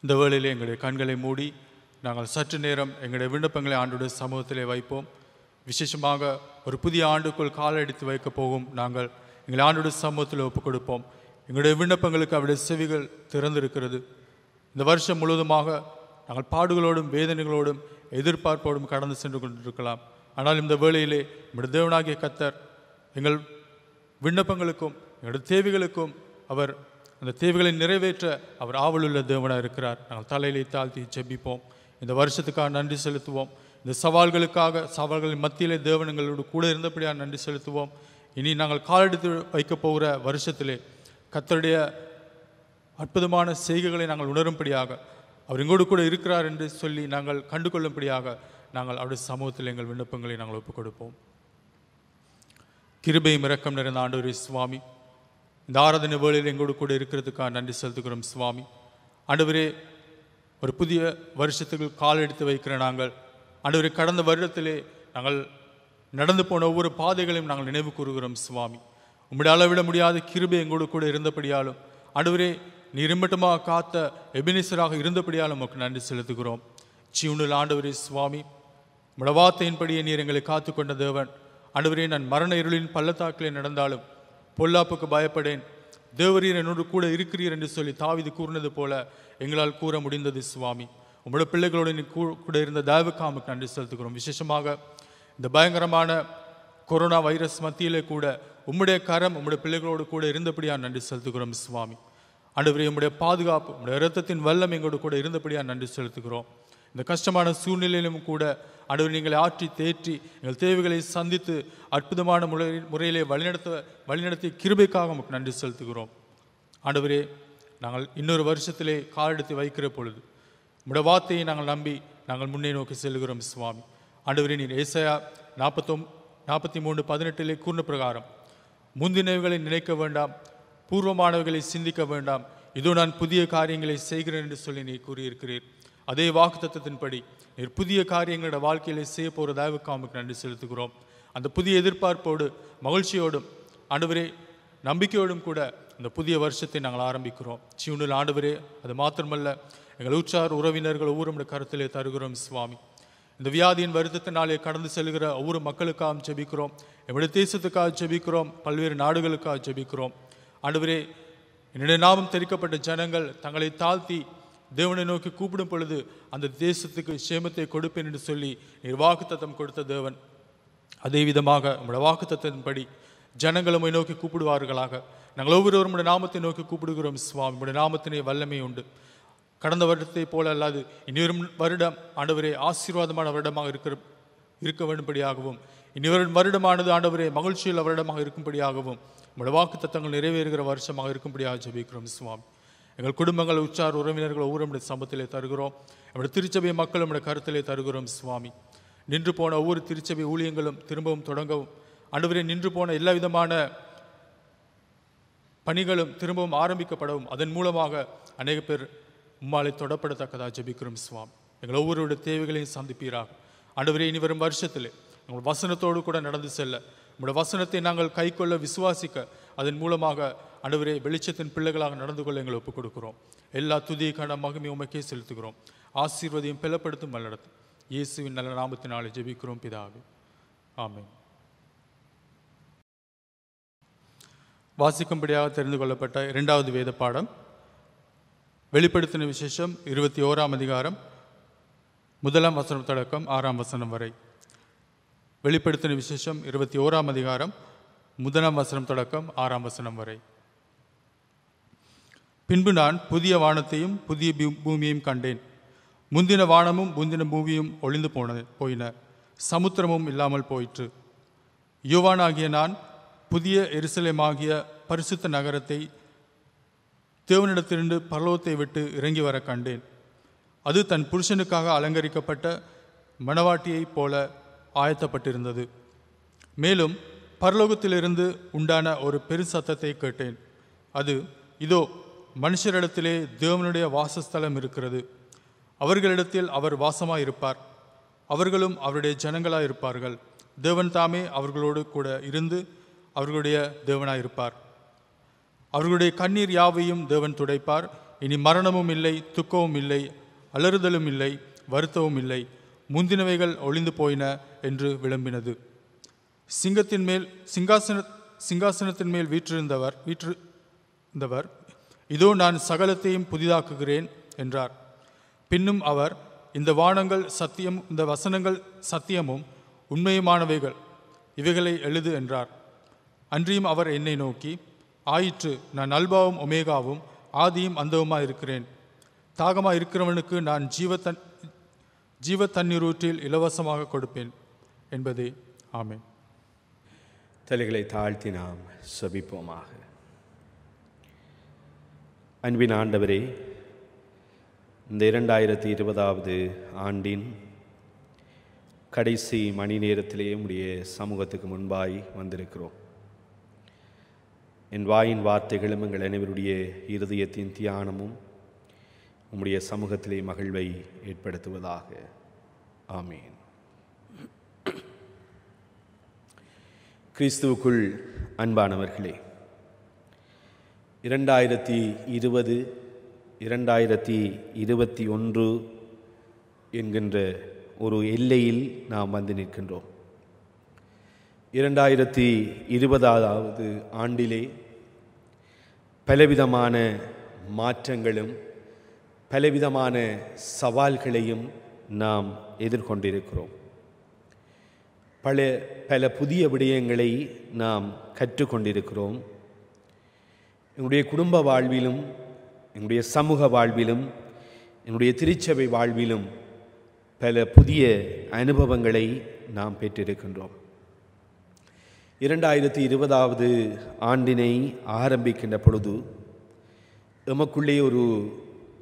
இந்த வேளையிலே எங்களுடைய கண்களை மூடி நாங்கள் சற்று நேரம் எங்களுடைய விண்ணப்பங்களை ஆண்டுடைய சமூகத்திலே வைப்போம். விசேஷமாக ஒரு புதிய ஆண்டுக்குள் கால் எடுத்து வைக்கப் போகும் நாங்கள் எங்களை ஆண்டுடைய சமூகத்தில் ஒப்புக் கொடுப்போம். எங்களுடைய விண்ணப்பங்களுக்கு அவருடைய செவிகள் திறந்திருக்கிறது. இந்த வருஷம் முழுவதுமாக நாங்கள் பாடுகளோடும் வேதனைகளோடும் எதிர்பார்ப்போடும் கடந்து சென்று கொண்டிருக்கலாம். ஆனால் இந்த வேளையிலே நம்முடைய தேவனாகிய கர்த்தர் எங்கள் விண்ணப்பங்களுக்கும் எங்களுடைய தேவைகளுக்கும் அவர் அந்த தேவைகளை நிறைவேற்ற அவர் ஆவலுள்ள தேவனாக இருக்கிறார். நாங்கள் தலையிலே தாழ்த்தி ஜெபிப்போம். இந்த வருஷத்துக்காக நன்றி செலுத்துவோம். இந்த சவால்களின் மத்தியிலே தேவன் எங்களோடு கூட இருந்தபடியாக நன்றி செலுத்துவோம். இனி நாங்கள் காலெடுத்து வைக்கப் போகிற வருஷத்திலே கர்த்தருடைய அற்புதமான செய்கைகளை நாங்கள் உணரும்படியாக அவர் எங்களோடு கூட இருக்கிறார் என்று சொல்லி நாங்கள் கண்டுகொள்ளும்படியாக நாங்கள் அவருடைய சமூகத்தில் எங்கள் விண்ணப்பங்களை நாங்கள் ஒப்புக் கொடுப்போம். கிருபையும் இரக்கம் நிறைந்த ஆண்டவரே சுவாமி, இந்த ஆராதனை வேளையில் எங்களோடு கூட இருக்கிறதுக்காக நன்றி செலுத்துகிறோம் சுவாமி. ஆண்டவரே, ஒரு புதிய வருஷத்துக்கு கால் எடுத்து வைக்கிற நாங்கள் ஆண்டவரே, கடந்த வருடத்திலே நாங்கள் நடந்து போன ஒவ்வொரு பாதைகளையும் நாங்கள் நினைவு கூறுகிறோம் சுவாமி. உம்முடைய அளவிட முடியாத கிருபை எங்களோடு கூட இருந்தபடியாலும் ஆண்டவரே, நீர் இம்மட்டுமாக காத்த எபினேசராக இருந்தபடியாலும் உமக்கு நன்றி செலுத்துகிறோம். ஜீவனுள்ள ஆண்டவரே சுவாமி, உம்முடைய வார்த்தையின்படியே நீர் எங்களை காத்து கொண்ட தேவன். ஆண்டவரே, நான் மரண இருளின் பள்ளத்தாக்கிலே நடந்தாலும் பொல்லாப்புக்கு பயப்படேன், தேவரீர் என்னோடு கூட இருக்கிறீர் என்று சொல்லி தாவீது கூறினது போல எங்களால் கூற முடிந்தது சுவாமி. உங்களுடைய பிள்ளைகளோடு கூட இருந்த தயவுக்காமுக்கு நன்றி செலுத்துகிறோம். விசேஷமாக இந்த பயங்கரமான கொரோனா வைரஸ் மத்தியிலே கூட உம்முடைய கரம் உம்முடைய பிள்ளைகளோடு கூட இருந்தபடியா நன்றி செலுத்துகிறோம் சுவாமி. ஆண்டவரே, உம்முடைய பாதுகாப்பு, உம்முடைய இரத்தத்தின் வல்லம் எங்களோடு கூட இருந்தபடியா நன்றி செலுத்துகிறோம். இந்த கஷ்டமான சூழ்நிலையிலும் கூட ஆண்டவரே, நீங்களை ஆற்றி தேற்றி எங்கள் தேவைகளை சந்தித்து அற்புதமான முறையிலே வழிநடத்திய கிருபைக்காக உங்களுக்கு நன்றி செலுத்துகிறோம். ஆண்டவரே, நாங்கள் இன்னொரு வருஷத்திலே காலெடுத்து வைக்கிற பொழுது உம்முடைய வார்த்தையை நாங்கள் நம்பி நாங்கள் முன்னே நோக்கி செல்கிறோம் சுவாமி. ஆண்டவரே, நீர் ஏசாயா 43:18 கூறின பிரகாரம் முந்தினவைகளை நினைக்க வேண்டாம், பூர்வமானவைகளை சிந்திக்க வேண்டாம், இதோ நான் புதிய காரியங்களை செய்கிறேன் என்று சொல்லி நீர் கூறியிருக்கிறீர். அதே வாக்குத்தத்தத்தின்படி நீர் புதிய காரியங்களோட வாழ்க்கையிலே செய்ய போகிற தயவுக்காமுக்கு நன்றி செலுத்துகிறோம். அந்த புதிய எதிர்பார்ப்போடு மகிழ்ச்சியோடும் ஆண்டவரே நம்பிக்கையோடும் கூட இந்த புதிய வருஷத்தை நாங்கள் ஆரம்பிக்கிறோம். ஜீவனில் ஆண்டவரே, அது மாத்திரமல்ல, எங்கள் உற்றார் உறவினர்கள் ஒவ்வொரு கருத்திலே தருகிறோம் சுவாமி. இந்த வியாதியின் வருத்தத்தினாலே கடந்து செல்கிற ஒவ்வொரு மக்களுக்காக ஜெபிக்கிறோம். எங்களுடைய தேசத்துக்காக ஜெபிக்கிறோம். பல்வேறு நாடுகளுக்காக ஜெபிக்கிறோம். ஆண்டவரே, என்னுடைய நாமம் தெரிவிக்கப்பட்ட ஜனங்கள் தங்களை தாழ்த்தி தேவனை நோக்கி கூப்பிடும் பொழுது அந்த தேசத்துக்கு சேமத்தை கொடுப்பேன் என்று சொல்லி நீர் வாக்குத்தத்தம் கொடுத்த தேவன். அதே விதமாக உங்களுடைய வாக்குத்தத்தின்படி ஜனங்கள் உம்மை நோக்கி கூப்பிடுவார்களாக. நாங்கள் ஒவ்வொருவரும் உடைய நாமத்தை நோக்கி கூப்பிடுகிறோம் சுவாமி. உடைய நாமத்தினே வல்லமை உண்டு. கடந்த வருடத்தை போல அல்லாது இன்னொரு வருடம் ஆண்டவரே ஆசீர்வாதமான வருடமாக இருக்க வேண்டும்படியாகவும், இன்னொரு வருடமானது ஆண்டவரே மகிழ்ச்சியுள்ள வருடமாக இருக்கும்படியாகவும், உங்களுடைய வாக்குத்தத்தங்கள் நிறைவேறுகிற வருஷமாக இருக்கும்படியாக ஜெபிக்கிறோம் சுவாமி. எங்கள் குடும்பங்கள், உற்றார் உறவினர்கள் ஒவ்வொரு நம்முடைய சம்பத்திலே தருகிறோம். நம்முடைய திருச்சபை மக்கள் நம்முடைய கருத்திலே தருகிறோம் சுவாமி. நின்று போன ஒவ்வொரு திருச்சபை ஊழியங்களும் திரும்பவும் தொடங்கவும், ஆண்டவரே நின்று போன எல்லா விதமான பணிகளும் திரும்பவும் ஆரம்பிக்கப்படவும், அதன் மூலமாக அநேக பேர் உம்மாலை தொடப்படத்தக்கதாக ஜெபிக்கிறோம் சுவாமி. எங்கள் ஒவ்வொருடைய தேவைகளையும் சந்திப்பீராக. ஆண்டவரே, இனி வரும் வருஷத்திலே எங்கள் வசனத்தோடு கூட நடந்து செல்ல, உங்களுடைய வசனத்தை நாங்கள் கை கொள்ள விசுவாசிக்க, அதன் மூலமாக ஆண்டவரே வெளிச்சத்தின் பிள்ளைகளாக நடந்து கொள்ள எங்களை ஒப்புக் கொடுக்கிறோம். எல்லா துதி கன மகிமை உமக்கே செலுத்துகிறோம். ஆசீர்வதியும் பலப்படுத்தும் வல்லடத்தும் இயேசுவின் நல்ல நாமத்தினாலே ஜெபிக்கிறோம் பிதாவே, ஆமென். வாசிக்கும்படியாக தெரிந்து கொள்ளப்பட்ட இரண்டாவது வேத பாடம் வெளிப்படுத்தின விசேஷம் 21ஆம் அதிகாரம் 1ஆம் வசனம் தொடக்கம் 6ஆம் வசனம் வரை. வெளிப்படுத்தின விசேஷம் 21ஆம் அதிகாரம் 1ஆம் வசனம் தொடக்கம் 6ஆம் வசனம் வரை. பின்பு நான் புதிய வானத்தையும் புதிய பூமியையும் கண்டேன். முந்தின வானமும் முந்தின பூமியும் ஒளிந்து போயின, சமுத்திரமும் இல்லாமல் போயிற்று. யோவானாகிய நான் புதிய எருசலேமாகிய பரிசுத்த நகரத்தை தேவனிடத்திலிருந்து பரலோகத்தை விட்டு இறங்கி வர கண்டேன். அது தன் புருஷனுக்காக அலங்கரிக்கப்பட்ட மணவாட்டியைப் போல ஆயத்தப்பட்டிருந்தது. மேலும் பரலோகத்திலிருந்து உண்டான ஒரு பெரு சத்தத்தை கேட்டேன். அது, இதோ மனுஷரிடத்திலே தேவனுடைய வாசஸ்தலம் இருக்கிறது. அவர்களிடத்தில் அவர் வாசமாயிருப்பார். அவர்களும் அவருடைய ஜனங்களாயிருப்பார்கள். தேவன் தாமே அவர்களோடு கூட இருந்து அவர்களுடைய தேவனாயிருப்பார். அவர்களுடைய கண்ணீர் யாவையும் தேவன் துடைப்பார். இனி மரணமும் இல்லை, துக்கமும் இல்லை, அலறுதலும் இல்லை, வருத்தமும் இல்லை, முந்தினவைகள் ஒளிந்து போயின என்று விளம்பினது. சிங்காசனத்தின் மேல் வீற்றிருந்தவர் இதோ நான் சகலத்தையும் புதிதாக்குகிறேன் என்றார். பின்னும் அவர், இந்த வசனங்கள் சத்தியமும் உண்மையுமானவைகள், இவைகளை எழுது என்றார். அன்றியும் அவர் என்னை நோக்கி, ஆயிற்று, நான் அல்பாவும் ஒமேகாவும் ஆதியும் அந்தவுமாய் இருக்கிறேன். தாகமாக இருக்கிறவனுக்கு நான் ஜீவ தண்ணீரூற்றில் இலவசமாக கொடுப்பேன் என்பதே. ஆமென்.
தலைகளை தாழ்த்தி நாம் செபிப்போமாக. அன்பின் ஆண்டவரே, இந்த 2020வது ஆண்டின் கடைசி மணி நேரத்திலே உம்முடைய சமூகத்துக்கு முன்பாய் வந்திருக்கிறோம். என் வாயின் வார்த்தைகளும் எங்கள் அனைவருடைய இருதயத்தின் தியானமும் உம்முடைய சமூகத்திலே மகிழ்வை ஏற்படுத்துவதாக. ஆமீன். கிறிஸ்துவுக்குள் அன்பானவர்களே, 2020 2021 என்கின்ற ஒரு எல்லையில் நாம் வந்து நிற்கின்றோம். 2020 ஆண்டிலே பலவிதமான மாற்றங்களும் பலவிதமான சவால்களையும் நாம் எதிர்கொண்டிருக்கிறோம். பல புதிய விடயங்களை நாம் கற்றுக்கொண்டிருக்கிறோம். என்னுடைய குடும்ப வாழ்விலும் என்னுடைய சமூக வாழ்விலும் என்னுடைய திருச்சபை வாழ்விலும் பல புதிய அனுபவங்களை நாம் பெற்றிருக்கின்றோம். 2020 ஆண்டினை ஆரம்பிக்கின்ற பொழுது எமக்குள்ளே ஒரு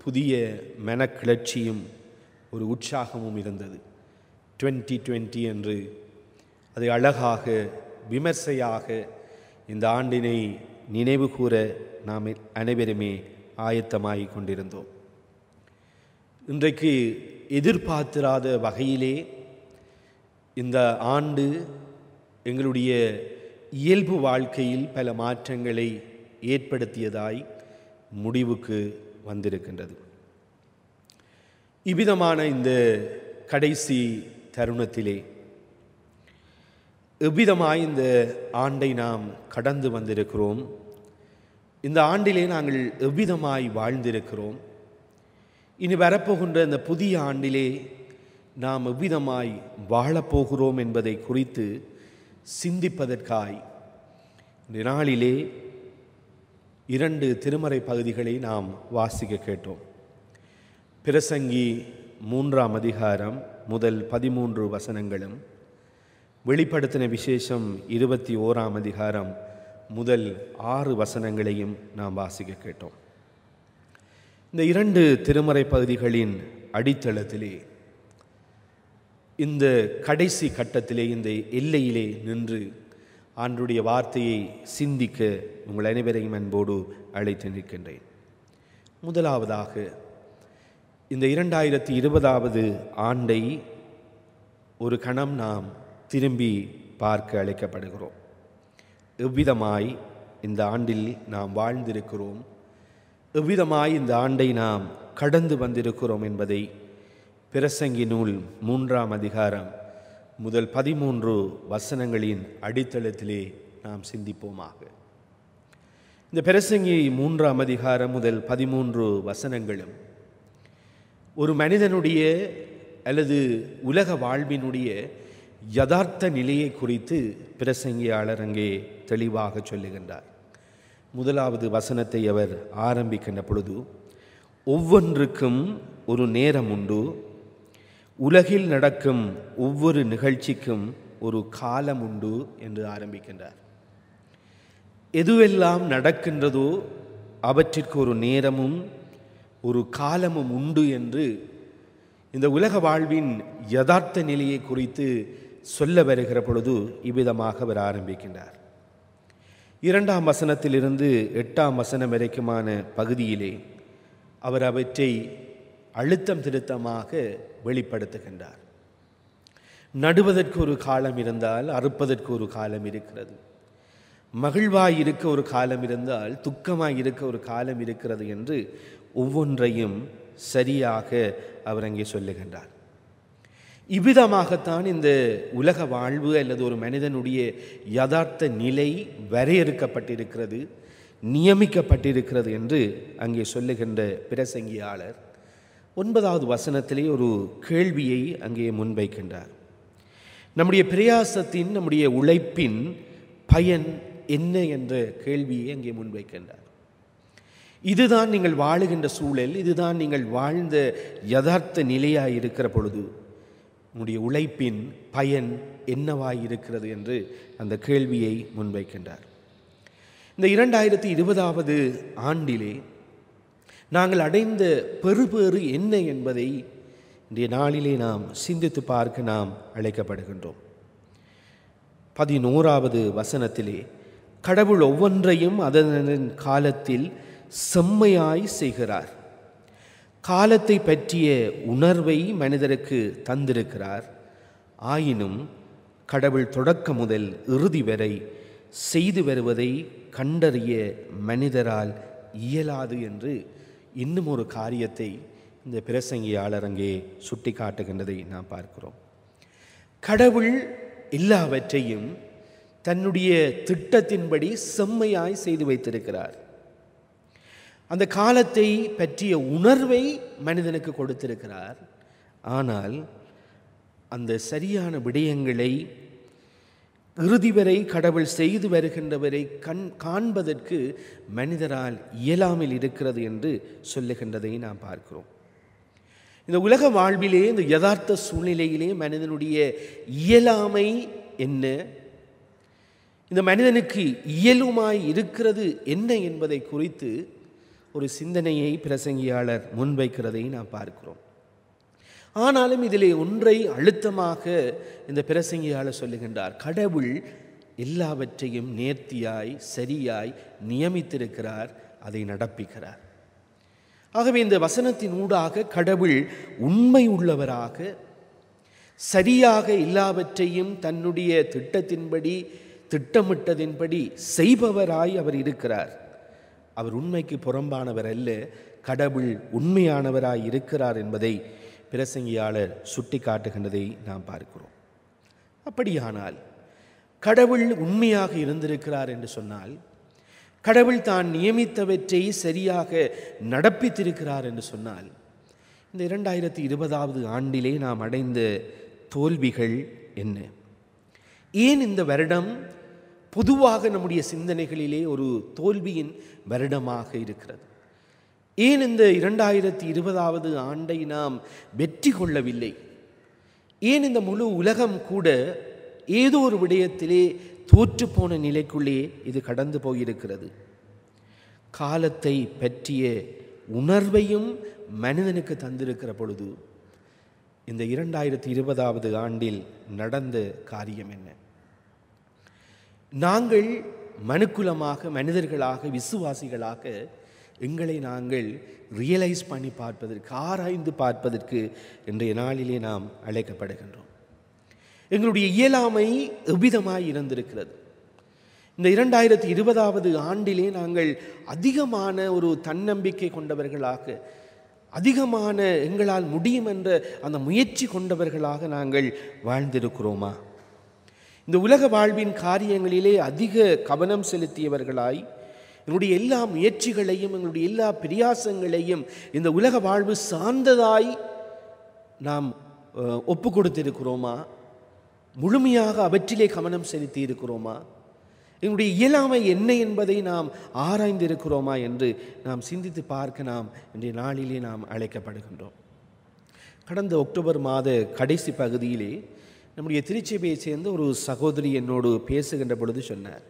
புதிய மனக்கிளர்ச்சியும் ஒரு உற்சாகமும் இருந்தது. 2020 என்று அதை அழகாக விமர்சையாக இந்த ஆண்டினை நினைவு கூற நாம் அனைவருமே ஆயத்தமாகிக் கொண்டிருந்தோம். இன்றைக்கு எதிர்பார்த்திராத வகையிலே இந்த ஆண்டு எங்களுடைய இயல்பு வாழ்க்கையில் பல மாற்றங்களை ஏற்படுத்தியதாய் முடிவுக்கு வந்திருக்கின்றது. இவ்விதமான இந்த கடைசி தருணத்திலே எவ்விதமாய் இந்த ஆண்டை நாம் கடந்து வந்திருக்கிறோம், இந்த ஆண்டிலே நாங்கள் எவ்விதமாய் வாழ்ந்திருக்கிறோம், இனி வரப்போகின்ற இந்த புதிய ஆண்டிலே நாம் எவ்விதமாய் வாழப்போகிறோம் என்பதை குறித்து சிந்திப்பதற்காய் இந்த நாளிலே 2 திருமறை பகுதிகளை நாம் வாசிக்க கேட்டோம். பிரசங்கி 3ஆம் அதிகாரம் முதல் 13 வசனங்களும், வெளிப்படுத்தின விசேஷம் 21ஆம் அதிகாரம் முதல் 6 வசனங்களையும் நாம் வாசிக்க கேட்டோம். இந்த 2 திருமறை பகுதிகளின் அடித்தளத்திலே இந்த கடைசி கட்டத்திலே இந்த எல்லையிலே நின்று ஆண்டுடைய வார்த்தையை சிந்திக்க உங்கள் அனைவரையும் அன்போடு அழைத்து நிற்கின்றேன். முதலாவதாக இந்த 2020 ஆண்டை ஒரு கணம் நாம் திரும்பி பார்க்க அழைக்கப்படுகிறோம். எவ்விதமாய் இந்த ஆண்டில் நாம் வாழ்ந்திருக்கிறோம், எவ்விதமாய் இந்த ஆண்டை நாம் கடந்து வந்திருக்கிறோம் என்பதை பிரசங்கி நூல் 3ஆம் அதிகாரம் முதல் 13 வசனங்களின் அடித்தளத்திலே நாம் சிந்திப்போமாக. இந்த பிரசங்கி 3ஆம் அதிகாரம் முதல் 13 வசனங்களும் ஒரு மனிதனுடைய அல்லது உலக வாழ்வினுடைய யதார்த்த நிலையை குறித்து பிரசங்கியாளர் அங்கே தெளிவாக சொல்லுகின்றார். முதலாவது வசனத்தை அவர் ஆரம்பிக்கின்ற பொழுது, ஒவ்வொன்றுக்கும் ஒரு நேரம் உண்டு, உலகில் நடக்கும் ஒவ்வொரு நிகழ்ச்சிக்கும் ஒரு காலம் உண்டு என்று ஆரம்பிக்கின்றார். எதுவெல்லாம் நடக்கின்றதோ அவற்றிற்கு ஒரு நேரமும் ஒரு காலமும் உண்டு என்று இந்த உலக வாழ்வின் யதார்த்த நிலையை குறித்து சொல்ல வருகிற பொழுது இவ்விதமாக அவர் ஆரம்பிக்கின்றார். 2ஆம் வசனத்திலிருந்து 8ஆம் வசனம் வரைக்குமான பகுதியிலே அவர் அவற்றை அழுத்தம் திருத்தமாக வெளிப்படுத்துகின்றார். நடுவதற்கு ஒரு காலம் இருந்தால் அறுப்பதற்கு ஒரு காலம் இருக்கிறது, மகிழ்வாய் இருக்க ஒரு காலம் இருந்தால் துக்கமாய் இருக்க ஒரு காலம் இருக்கிறது என்று ஒவ்வொன்றையும் சரியாக அவர் அங்கே சொல்லுகின்றார். இவ்விதமாகத்தான் இந்த உலக வாழ்வு அல்லது ஒரு மனிதனுடைய யதார்த்த நிலை வரையறுக்கப்பட்டிருக்கிறது, நியமிக்கப்பட்டிருக்கிறது என்று அங்கே சொல்லுகின்ற பிரசங்கியாளர் 9வது வசனத்திலே ஒரு கேள்வியை அங்கே முன்வைக்கின்றார். நம்முடைய பிரயாசத்தின், நம்முடைய உழைப்பின் பயன் என்ன என்ற கேள்வியை அங்கே முன்வைக்கின்றார். இதுதான் நீங்கள் வாழுகின்ற சூழல், இதுதான் நீங்கள் வாழ்ந்த யதார்த்த நிலையாய் இருக்கிற பொழுது உங்களுடைய உழைப்பின் பயன் என்னவாய் இருக்கிறது என்று அந்த கேள்வியை முன்வைக்கின்றார். இந்த 2020 ஆண்டிலே நாங்கள் அடைந்த பெறுபேறு என்ன என்பதை இன்றைய நாளிலே நாம் சிந்தித்து பார்க்க நாம் அழைக்கப்படுகின்றோம். 11வது வசனத்திலே, கடவுள் ஒவ்வொன்றையும் அதன் காலத்தில் செம்மையாய் செய்கிறார், காலத்தை பற்றிய உணர்வை மனிதருக்கு தந்திருக்கிறார், ஆயினும் கடவுள் தொடக்க முதல் இறுதி வரை செய்து வருவதை கண்டறிய மனிதரால் இயலாது என்று இன்னும் ஒரு காரியத்தை இந்த பிரசங்கியாளர் அங்கே சுட்டி காட்டுகின்றதை நாம் பார்க்கிறோம். கடவுள் எல்லாவற்றையும் தன்னுடைய திட்டத்தின்படி செம்மையாய் செய்து வைத்திருக்கிறார். அந்த காலத்தை பற்றிய உணர்வை மனிதனுக்கு கொடுத்திருக்கிறார். ஆனால் அந்த சரியான விடயங்களை இறுதி வரை கடவுள் செய்து வருகின்றவரை காண்பதற்கு மனிதரால் இயலாமல் இருக்கிறது என்று சொல்லுகின்றதை நாம் பார்க்கிறோம். இந்த உலக வாழ்விலே, இந்த யதார்த்த சூழ்நிலையிலே மனிதனுடைய இயலாமை என்ன, இந்த மனிதனுக்கு இயலுமாய் இருக்கிறது என்ன என்பதை குறித்து ஒரு சிந்தனையை பிரசங்கியாளர் முன்வைக்கிறதை நாம் பார்க்கிறோம். ஆனாலும் இதிலே ஒன்றை அழுத்தமாக இந்த பிரசங்கியாளர் சொல்லுகின்றார். கடவுள் எல்லாவற்றையும் நேர்த்தியாய் சரியாய் நியமித்திருக்கிறார், அதை நடப்பிக்கிறார். ஆகவே இந்த வசனத்தின் ஊடாக கடவுள் உண்மை உள்ளவராக சரியாக எல்லாவற்றையும் தன்னுடைய திட்டத்தின்படி திட்டமிட்டதின்படி செய்பவராய் அவர் இருக்கிறார். அவர் உண்மைக்கு புறம்பானவர் அல்ல, கடவுள் உண்மையானவராய் இருக்கிறார் என்பதை பிரசங்கியாளர் சுட்டி காட்டுகின்றதை நாம் பார்க்கிறோம். அப்படியானால் கடவுள் உண்மையாக இருந்திருக்கிறார் என்று சொன்னால், கடவுள் தான் நியமித்தவற்றை சரியாக நடப்பித்திருக்கிறார் என்று சொன்னால், இந்த 2020 ஆண்டிலே நாம் அடைந்த தோல்விகள் என்ன? ஏன் இந்த வருடம் பொதுவாக நம்முடைய சிந்தனைகளிலே ஒரு தோல்வியின் வருடமாக இருக்கிறது? ஏன் இந்த 2020 ஆண்டை நாம் வெற்றி கொள்ளவில்லை? ஏன் இந்த முழு உலகம் கூட ஏதோ ஒரு விடயத்திலே தோற்றுப்போன நிலைக்குள்ளே இது கடந்து போயிருக்கிறது? காலத்தை பற்றிய உணர்வையும் மனிதனுக்கு தந்திருக்கிற பொழுது இந்த 2020 ஆண்டில் நடந்த காரியம் என்ன? நாங்கள் மனுக்குலமாக, மனிதர்களாக, விசுவாசிகளாக எங்களை நாங்கள் ரியலைஸ் பண்ணி பார்ப்பதற்கு, ஆராய்ந்து பார்ப்பதற்கு இன்றைய நாளிலே நாம் அழைக்கப்படுகின்றோம். எங்களுடைய இயலாமை எவ்விதமாய் இருந்திருக்கிறது? இந்த 2020 ஆண்டிலே நாங்கள் அதிகமான ஒரு தன்னம்பிக்கை கொண்டவர்களாக, அதிகமான எங்களால் முடியும் என்ற அந்த முயற்சி கொண்டவர்களாக நாங்கள் வாழ்ந்திருக்கிறோமா? இந்த உலக வாழ்வின் காரியங்களிலே அதிக கவனம் செலுத்தியவர்களாய், எங்களுடைய எல்லா முயற்சிகளையும், எங்களுடைய எல்லா பிரயாசங்களையும் இந்த உலக வாழ்வு சார்ந்ததாய் நாம் ஒப்பு கொடுத்திருக்கிறோமா? முழுமையாக அவற்றிலே கவனம் செலுத்தி இருக்கிறோமா? எங்களுடைய இயலாமை என்ன என்பதை நாம் ஆராய்ந்திருக்கிறோமா என்று நாம் சிந்தித்து பார்க்க நாம் இன்றைய நாளிலே நாம் அழைக்கப்படுகின்றோம். கடந்த அக்டோபர் மாத கடைசி பகுதியிலே நம்முடைய திருச்சபையை சேர்ந்த ஒரு சகோதரி என்னோடு பேசுகின்ற பொழுது சொன்னார்,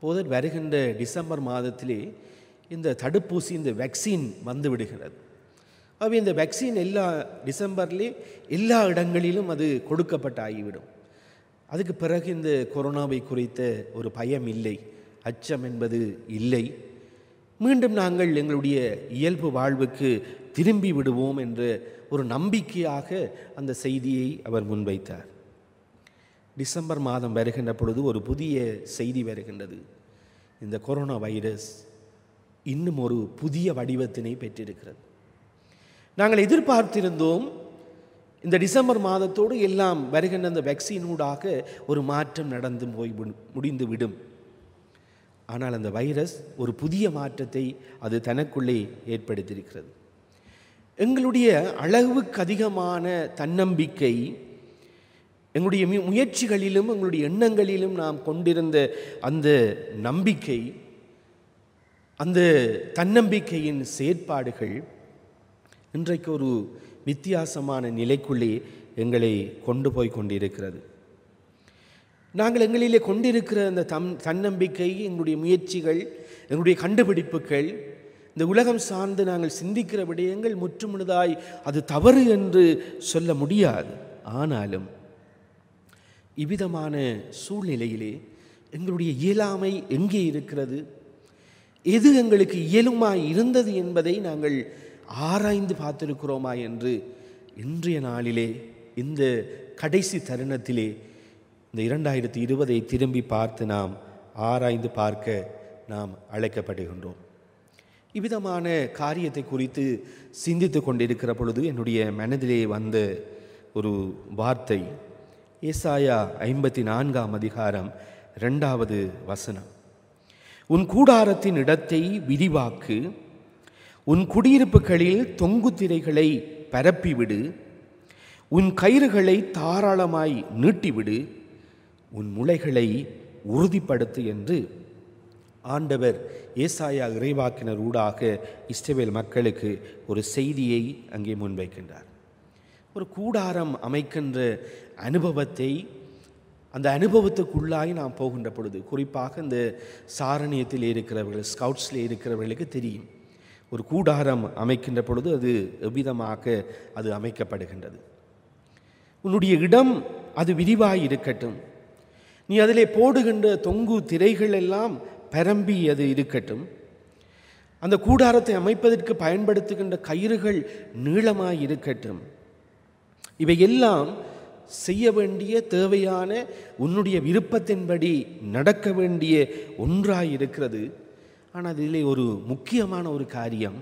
போது வருகின்ற டிசம்பர் மாதத்திலே இந்த தடுப்பூசி, இந்த வேக்சின் வந்து விடுகிறது. அவை இந்த வேக்சின் எல்லா டிசம்பர்லே எல்லா இடங்களிலும் அது கொடுக்கப்பட்டு ஆகிவிடும். அதுக்கு பிறகு இந்த கொரோனாவை குறித்த ஒரு பயம் இல்லை, அச்சம் என்பது இல்லை. மீண்டும் நாங்கள் எங்களுடைய இயல்பு வாழ்வுக்கு திரும்பி விடுவோம் என்ற ஒரு நம்பிக்கையாக அந்த செய்தியை அவர் முன்வைத்தார். டிசம்பர் மாதம் வருகின்ற பொழுது ஒரு புதிய செய்தி வருகின்றது. இந்த கொரோனா வைரஸ் இன்னும் ஒரு புதிய வடிவத்தினை பெற்றிருக்கிறது. நாங்கள் எதிர்பார்த்திருந்தோம், இந்த டிசம்பர் மாதத்தோடு எல்லாம் வருகின்ற அந்த வேக்சினூடாக ஒரு மாற்றம் நடந்து போய் முடிந்துவிடும். ஆனால் அந்த வைரஸ் ஒரு புதிய மாற்றத்தை அது தனக்குள்ளே ஏற்படுத்தியிருக்கிறது. எங்களுடைய அளவுக்கு அதிகமான தன்னம்பிக்கை, எங்களுடைய முயற்சிகளிலும் எங்களுடைய எண்ணங்களிலும் நாம் கொண்டிருந்த அந்த நம்பிக்கை, அந்த தன்னம்பிக்கையின் செயற்பாடுகள் இன்றைக்கு ஒரு வித்தியாசமான நிலைக்குள்ளே எங்களை கொண்டு போய் கொண்டிருக்கிறது. நாங்கள் எங்களிலே கொண்டிருக்கிற அந்த தன்னம்பிக்கை, எங்களுடைய முயற்சிகள், எங்களுடைய கண்டுபிடிப்புகள், இந்த உலகம் சார்ந்து நாங்கள் சிந்திக்கிற விடயங்கள் முற்றுமுழுதாய் அது தவறு என்று சொல்ல முடியாது. ஆனாலும் இவ்விதமான சூழ்நிலையிலே எங்களுடைய இயலாமை எங்கே இருக்கிறது, எது எங்களுக்கு இயலுமாய் இருந்தது என்பதை நாங்கள் ஆராய்ந்து பார்த்திருக்கிறோமா என்று இன்றைய நாளிலே, இந்த கடைசி தருணத்திலே இந்த 2020 திரும்பி பார்த்து நாம் ஆராய்ந்து பார்க்க நாம் அழைக்கப்படுகின்றோம். இவ்விதமான காரியத்தை குறித்து சிந்தித்து கொண்டிருக்கிற பொழுது என்னுடைய மனதிலே வந்த ஒரு வார்த்தை, ஏசாயா 54 2வது வசனம். உன் கூடாரத்தின் இடத்தை விரிவாக்கு, உன் குடியிருப்புகளில் தொங்கு திரைகளை பரப்பிவிடு, உன் கயிறுகளை தாராளமாய் நீட்டிவிடு, உன் முளைகளை உறுதிப்படுத்து என்று ஆண்டவர் ஏசாயா இறைவாக்கினர் ஊடாக இஸ்ரவேல் மக்களுக்கு ஒரு செய்தியை அங்கே முன்வைக்கின்றார். ஒரு கூடாரம் அமைக்கின்ற அனுபவத்தை, அந்த அனுபவத்துக்குள்ளாய் நாம் போகின்ற பொழுது, குறிப்பாக இந்த சாரணியத்தில் இருக்கிறவர்கள், ஸ்கவுட்ஸில் இருக்கிறவர்களுக்கு தெரியும், ஒரு கூடாரம் அமைக்கின்ற பொழுது அது எவ்விதமாக அது அமைக்கப்படுகின்றது. உன்னுடைய இடம் அது விரிவாய் இருக்கட்டும், நீ அதிலே போடுகின்ற தொங்கு திரைகள் எல்லாம் பரம்பி அது இருக்கட்டும், அந்த கூடாரத்தை அமைப்பதற்கு பயன்படுத்துகின்ற கயிறுகள் நீளமாய் இருக்கட்டும், இவையெல்லாம் செய்ய வேண்டிய தேவையான உன்னுடைய விருப்பத்தின்படி நடக்க வேண்டிய ஒன்றாய் இருக்கிறது. ஆனால் இதிலே ஒரு முக்கியமான ஒரு காரியம்,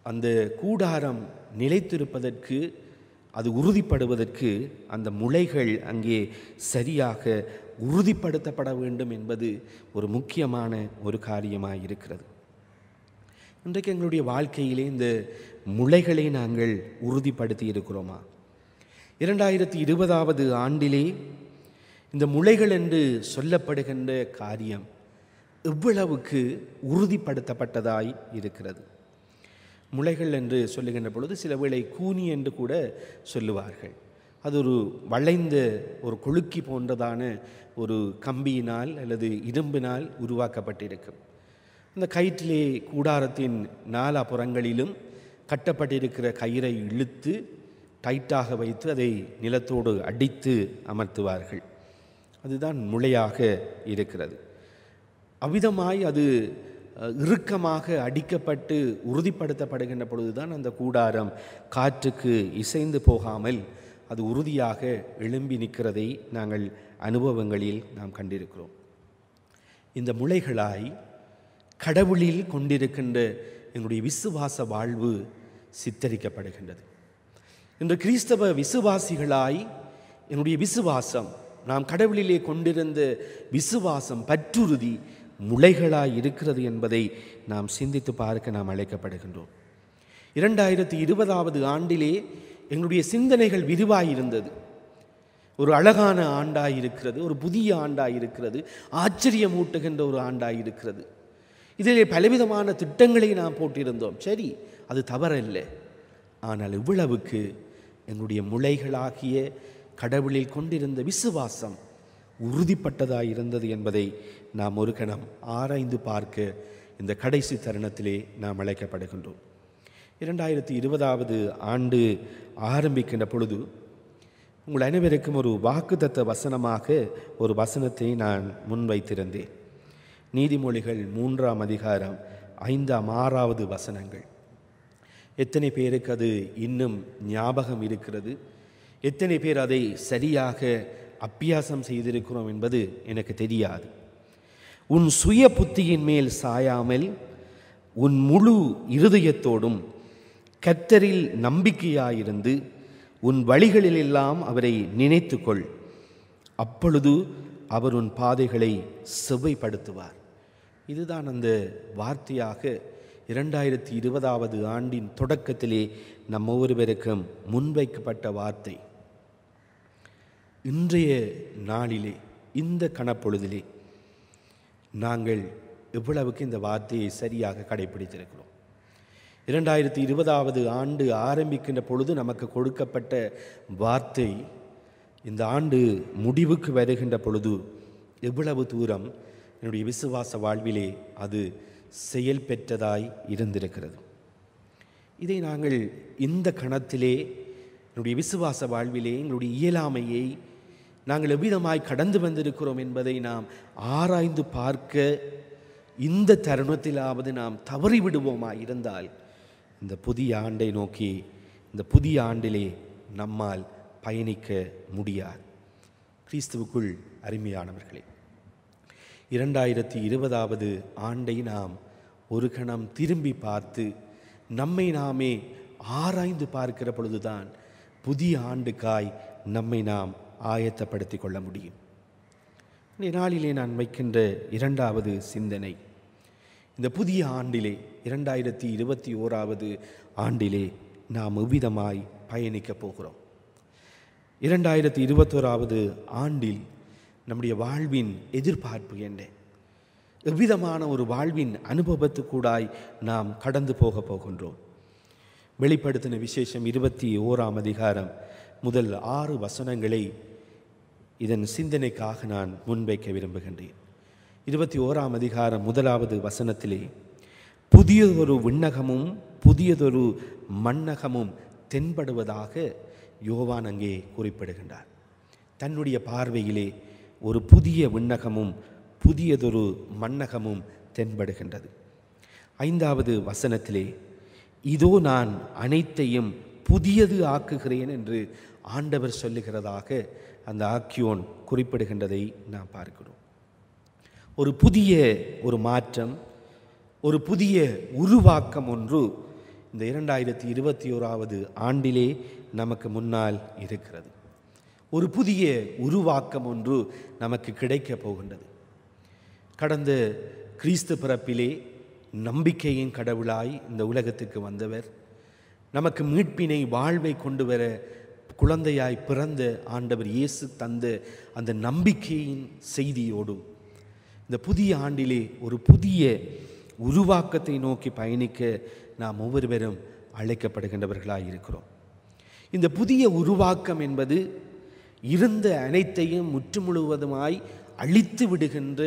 அந்த கூடாரம் நிலைத்திருப்பதற்கு, அது உறுதிப்படுவதற்கு அந்த முளைகள் அங்கே சரியாக உறுதிப்படுத்தப்பட வேண்டும் என்பது ஒரு முக்கியமான ஒரு காரியமாக இருக்கிறது. இன்றைக்கு எங்களுடைய வாழ்க்கையிலே இந்த முளைகளை நாங்கள் உறுதிப்படுத்தி இருக்கிறோமா? 2020 ஆண்டிலே இந்த முளைகள் என்று சொல்லப்படுகின்ற காரியம் எவ்வளவுக்கு உறுதிப்படுத்தப்பட்டதாய் இருக்கிறது? முளைகள் என்று சொல்லுகின்ற பொழுது சில வேளை கூனி என்று கூட சொல்லுவார்கள். அது ஒரு வளைந்த ஒரு கொழுக்கி போன்றதான ஒரு கம்பியினால் அல்லது இரும்பினால் உருவாக்கப்பட்டிருக்கும். அந்த கயிற்றிலே கூடாரத்தின் நாலா புறங்களிலும் கட்டப்பட்டிருக்கிற கயிறை இழுத்து டைட்டாக வைத்து அதை நிலத்தோடு அடித்து அமர்த்துவார்கள். அதுதான் முளையாக இருக்கிறது. அவ்விதமாய் அது இறுக்கமாக அடிக்கப்பட்டு உறுதிப்படுத்தப்படுகின்ற பொழுதுதான் அந்த கூடாரம் காற்றுக்கு இசைந்து போகாமல் அது உறுதியாக எழும்பி நிற்கிறதை நாங்கள் அனுபவங்களில் நாம் கண்டிருக்கிறோம். இந்த முளைகளாய் கடவுளில் கொண்டிருக்கின்ற எங்களுடைய விசுவாச வாழ்வு சித்தரிக்கப்படுகின்றது. இன்று கிறிஸ்தவ விசுவாசிகளாய் என்னுடைய விசுவாசம், நாம் கடவுளிலே கொண்டிருந்த விசுவாசம், பற்றுறுதி முளைகளாய் இருக்கிறது என்பதை நாம் சிந்தித்து பார்க்க நாம் அழைக்கப்படுகின்றோம். 2020 ஆண்டிலே எங்களுடைய சிந்தனைகள் விரிவாயிருந்தது. ஒரு அழகான ஆண்டாயிருக்கிறது, ஒரு புதிய ஆண்டாயிருக்கிறது, ஆச்சரியமூட்டுகின்ற ஒரு ஆண்டாயிருக்கிறது. இதிலே பலவிதமான திட்டங்களை நாம் போட்டிருந்தோம். சரி, அது தவறல்ல. ஆனால் இவ்வளவுக்கு எங்களுடைய முளைகளாகிய கடவுளில் கொண்டிருந்த விசுவாசம் உறுதிப்பட்டதாக இருந்தது என்பதை நாம் ஒரு கணம் ஆராய்ந்து பார்க்க இந்த கடைசி தருணத்திலே நாம் அழைக்கப்படுகின்றோம். 2020 ஆண்டு ஆரம்பிக்கின்ற பொழுது உங்கள் அனைவருக்கும் ஒரு வாக்குத்தத்த வசனமாக ஒரு வசனத்தை நான் முன்வைத்திருந்தேன். நீதிமொழிகள் 3ஆம் அதிகாரம் 5ஆம் 6வது வசனங்கள். எத்தனை பேருக்கு அது இன்னும் ஞாபகம் இருக்கிறது? எத்தனை பேர் அதை சரியாக அபியாசம் செய்திருக்கிறோம் என்பது எனக்கு தெரியாது. உன் சுய புத்தியின் மேல் சாயாமல் உன் முழு இருதயத்தோடும் கர்த்தரில் நம்பிக்கையாயிருந்து உன் வழிகளிலெல்லாம் அவரை நினைத்துக்கொள், அப்பொழுது அவர் உன் பாதைகளை செவ்வைப்படுத்துவார். இதுதான் அந்த வார்த்தையாக 2020 ஆண்டின் தொடக்கத்திலே நம் ஒவ்வொருவருக்கும் முன்வைக்கப்பட்ட வார்த்தை. இன்றைய நாளிலே, இந்த கணப்பொழுதிலே நாங்கள் எவ்வளவுக்கு இந்த வார்த்தையை சரியாக கடைபிடித்திருக்கிறோம்? 2020 ஆண்டு ஆரம்பிக்கின்ற பொழுது நமக்கு கொடுக்கப்பட்ட வார்த்தை இந்த ஆண்டு முடிவுக்கு வருகின்ற பொழுது எவ்வளவு தூரம் என்னுடைய விசுவாச வாழ்விலே அது செயல் பெற்றதாய் இருந்திருக்கிறது? இதை நாங்கள் இந்த கணத்திலே என்னுடைய விசுவாச வாழ்விலே எங்களுடைய இயலாமையை நாங்கள் எவ்விதமாய் கடந்து வந்திருக்கிறோம் என்பதை நாம் ஆராய்ந்து பார்க்க இந்த தருணத்திலாவது நாம் தவறிவிடுவோமா இருந்தால் இந்த புதிய ஆண்டை நோக்கி, இந்த புதிய ஆண்டிலே நம்மால் பயணிக்க முடியாது. கிறிஸ்துவுக்குள் அருமையானவர்களே, 2020 ஆண்டை நாம் ஒரு கணம் திரும்பி பார்த்து நம்மை நாமே ஆராய்ந்து பார்க்கிற பொழுதுதான் புதிய ஆண்டுக்காய் நம்மை நாம் ஆயத்தப்படுத்தி கொள்ள முடியும். இந்த நாளிலே நான் வைக்கின்ற இரண்டாவது சிந்தனை, இந்த புதிய ஆண்டிலே 2021 ஆண்டிலே நாம் எவ்விதமாய் பயணிக்கப் போகிறோம். 2021 ஆண்டில் நம்முடைய வாழ்வின் எதிர்பார்ப்பு என்ன? எவ்விதமான ஒரு வாழ்வின் அனுபவத்துக்கூடாய் நாம் கடந்து போகின்றோம். வெளிப்படுத்தின விசேஷம் 21 அதிகாரம் முதல் 6 வசனங்களை இதன் சிந்தனைக்காக நான் முன்வைக்க விரும்புகின்றேன். 21 அதிகாரம் 1வது வசனத்திலே, புதியதொரு விண்ணகமும் புதியதொரு மண்ணகமும் தென்படுவதாக யோவான் அங்கே குறிப்பிடுகின்றார். தன்னுடைய பார்வையிலே ஒரு புதிய விண்ணகமும் புதியதொரு மண்ணகமும் தென்படுகின்றது. 5வது வசனத்திலே, இதோ நான் அனைத்தையும் புதியது ஆக்குகிறேன் என்று ஆண்டவர் சொல்லுகிறதாக அந்த ஆக்கியோன் குறிப்பிடுகின்றதை நாம் பார்க்கிறோம். ஒரு புதிய ஒரு மாற்றம், ஒரு புதிய உருவாக்கம் ஒன்று இந்த 2021 ஆண்டிலே நமக்கு முன்னால் இருக்கிறது. ஒரு புதிய உருவாக்கம் ஒன்று நமக்கு கிடைக்கப் போகின்றது. கடந்த கிறிஸ்து பிறப்பிலே நம்பிக்கையின் கடவுளாய் இந்த உலகத்துக்கு வந்தவர், நமக்கு மீட்பினை வாழ்வை கொண்டு வர குழந்தையாய் பிறந்த ஆண்டவர் இயேசு தந்த அந்த நம்பிக்கையின் செய்தியோடு இந்த புதிய ஆண்டிலே ஒரு புதிய உருவாக்கத்தை நோக்கி பயணிக்க நாம் ஒவ்வொருவரும் அழைக்கப்படுகின்றவர்களாய் இருக்கிறோம். இந்த புதிய உருவாக்கம் என்பது இருந்த அனைத்தையும் முற்றுமுழுவதுமாய் அழித்து விடுகின்ற,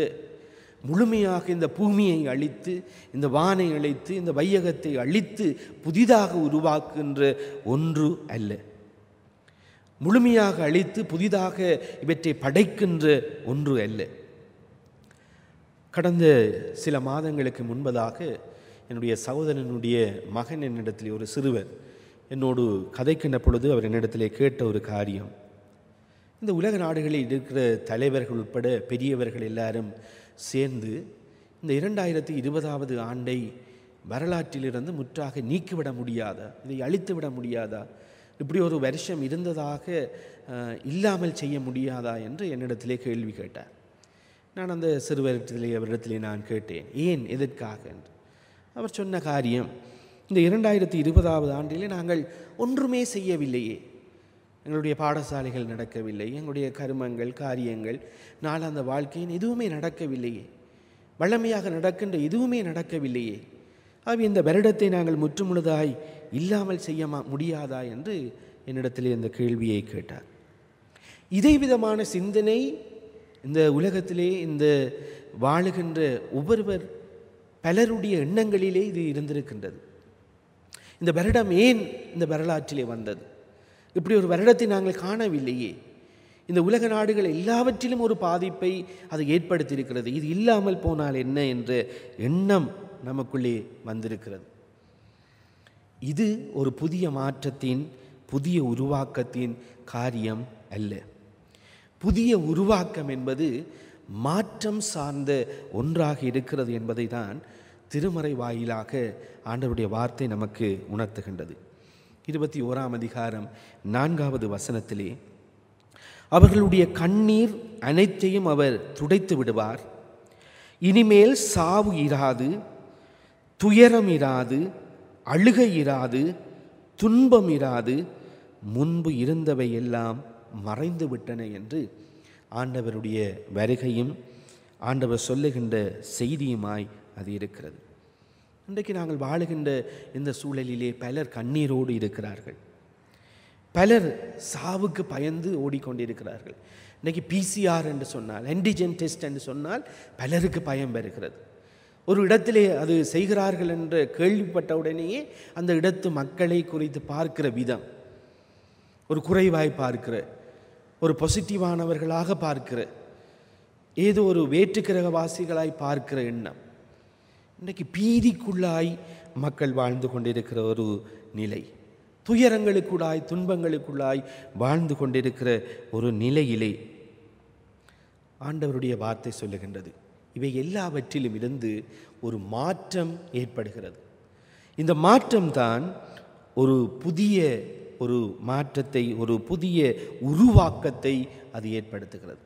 முழுமையாக இந்த பூமியை அழித்து, இந்த வானை அழித்து, இந்த வையகத்தை அழித்து புதிதாக உருவாக்குகின்ற ஒன்று அல்ல. முழுமையாக அழித்து புதிதாக இவற்றை படைக்கின்ற ஒன்று அல்ல. கடந்த சில மாதங்களுக்கு முன்பதாக என்னுடைய சகோதரனுடைய மகன் என்னிடத்தில், ஒரு சிறுவர் என்னோடு கதைக்கின்ற பொழுது அவர் என்னிடத்திலே கேட்ட ஒரு காரியம், இந்த உலக நாடுகளில் இருக்கிற தலைவர்கள் உட்பட பெரியவர்கள் எல்லாரும் சேர்ந்து இந்த 2020 ஆண்டை வரலாற்றிலிருந்து முற்றாக நீக்கிவிட முடியாதா, இதை அழித்து விட முடியாதா, இப்படி ஒரு வருஷம் இருந்ததாக இல்லாமல் செய்ய முடியாதா என்று என்னிடத்திலே கேள்வி கேட்டார். நான் அந்த அவரிடத்திலே நான் கேட்டேன், ஏன், எதற்காக என்று. அவர் சொன்ன காரியம், இந்த 2020 ஆண்டிலே நாங்கள் ஒன்றுமே செய்யவில்லையே, எங்களுடைய பாடசாலைகள் நடக்கவில்லை, எங்களுடைய கருமங்கள் காரியங்கள் நாளாந்த வாழ்க்கையின் எதுவுமே நடக்கவில்லையே, வழமையாக நடக்கின்ற எதுவுமே நடக்கவில்லையே, இந்த வருடத்தை நாங்கள் முற்றுமுழுதாய் இல்லாமல் செய்ய முடியாதா என்று என்னிடத்திலே இந்த கேள்வியை கேட்டார். இதே விதமான சிந்தனை இந்த உலகத்திலே இந்த வாழுகின்ற ஒவ்வொருவர் பலருடைய எண்ணங்களிலே இது இருந்திருக்கின்றது. இந்த வருடம் ஏன் இந்த வரலாற்றிலே வந்தது, இப்படி ஒரு வருடத்தை நாங்கள் காணவில்லையே, இந்த உலக நாடுகள் எல்லாவற்றிலும் ஒரு பாதிப்பை அது ஏற்படுத்தியிருக்கிறது, இது இல்லாமல் போனால் என்ன என்ற எண்ணம் நமக்குள்ளே வந்திருக்கிறது. இது ஒரு புதிய மாற்றத்தின், புதிய உருவாக்கத்தின் காரியம் அல்ல. புதிய உருவாக்கம் என்பது மாற்றம் சார்ந்த ஒன்றாக இருக்கிறது என்பதை தான் திருமறை வாயிலாக ஆண்டவருடைய வார்த்தை நமக்கு உணர்த்துகின்றது. 21 அதிகாரம் 4வது வசனத்திலே, அவர்களுடைய கண்ணீர் அனைத்தையும் அவர் துடைத்து விடுவார், இனிமேல் சாவு இராது, துயரம் இராது, அழுகை இராது, துன்பம் இராது, முன்பு இருந்தவை எல்லாம் மறைந்து விட்டன என்று ஆண்டவருடைய வருகையும் ஆண்டவர் சொல்லுகின்ற செய்தியுமாய் அது இருக்கிறது. இன்றைக்கு நாங்கள் வாழுகின்ற இந்த சூழலிலே பலர் கண்ணீரோடு இருக்கிறார்கள், பலர் சாவுக்கு பயந்து ஓடிக்கொண்டிருக்கிறார்கள். இன்றைக்கி PCR என்று சொன்னால், ஆன்டிஜென் டெஸ்ட் என்று சொன்னால் பலருக்கு பயம் வருகிறது. ஒரு இடத்திலே அது செய்கிறார்கள் என்று கேள்விப்பட்ட உடனேயே அந்த இடத்து மக்களை குறித்து பார்க்கிற விதம், ஒரு குறைவாய் பார்க்கிற, ஒரு பாசிட்டிவானவர்களாக பார்க்கிற, ஏதோ ஒரு வேற்றுக்கிரகவாசிகளாய் பார்க்கிற எண்ணம், இன்றைக்கு பீதிக்குள்ளாய் மக்கள் வாழ்ந்து கொண்டிருக்கிற ஒரு நிலை, துயரங்களுக்குள்ளாய் துன்பங்களுக்குள்ளாய் வாழ்ந்து கொண்டிருக்கிற ஒரு நிலையிலே ஆண்டவருடைய வார்த்தை சொல்லுகின்றது, இவை எல்லாவற்றிலும் இருந்து ஒரு மாற்றம் ஏற்படுகிறது. இந்த மாற்றம்தான் ஒரு புதிய ஒரு மாற்றத்தை, ஒரு புதிய உருவாக்கத்தை அது ஏற்படுத்துகிறது.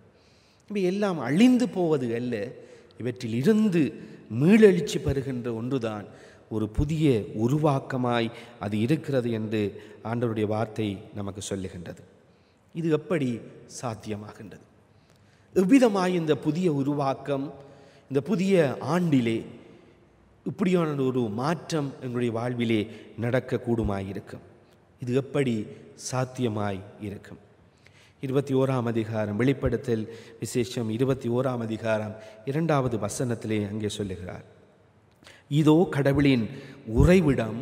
இவை எல்லாம் அழிந்து போவது அல்ல, இவற்றில் இருந்து மீளெழுச்சி பெறுகின்ற ஒன்றுதான் ஒரு புதிய உருவாக்கமாய் அது இருக்கிறது என்று ஆண்டவருடைய வார்த்தை நமக்கு சொல்லுகின்றது. இது எப்படி சாத்தியமாகின்றது? எவ்விதமாய் இந்த புதிய உருவாக்கம், இந்த புதிய ஆண்டிலே இப்படியான ஒரு மாற்றம் எங்களுடைய வாழ்விலே நடக்கக்கூடுமாயிருக்கும்? இது எப்படி சாத்தியமாய் இருக்கும்? 21ஆம் அதிகாரம், வெளிப்படுத்தல் விசேஷம் 21ஆம் அதிகாரம் 2வது வசனத்திலே அங்கே சொல்லுகிறார், இதோ கடவுளின் உறைவிடம்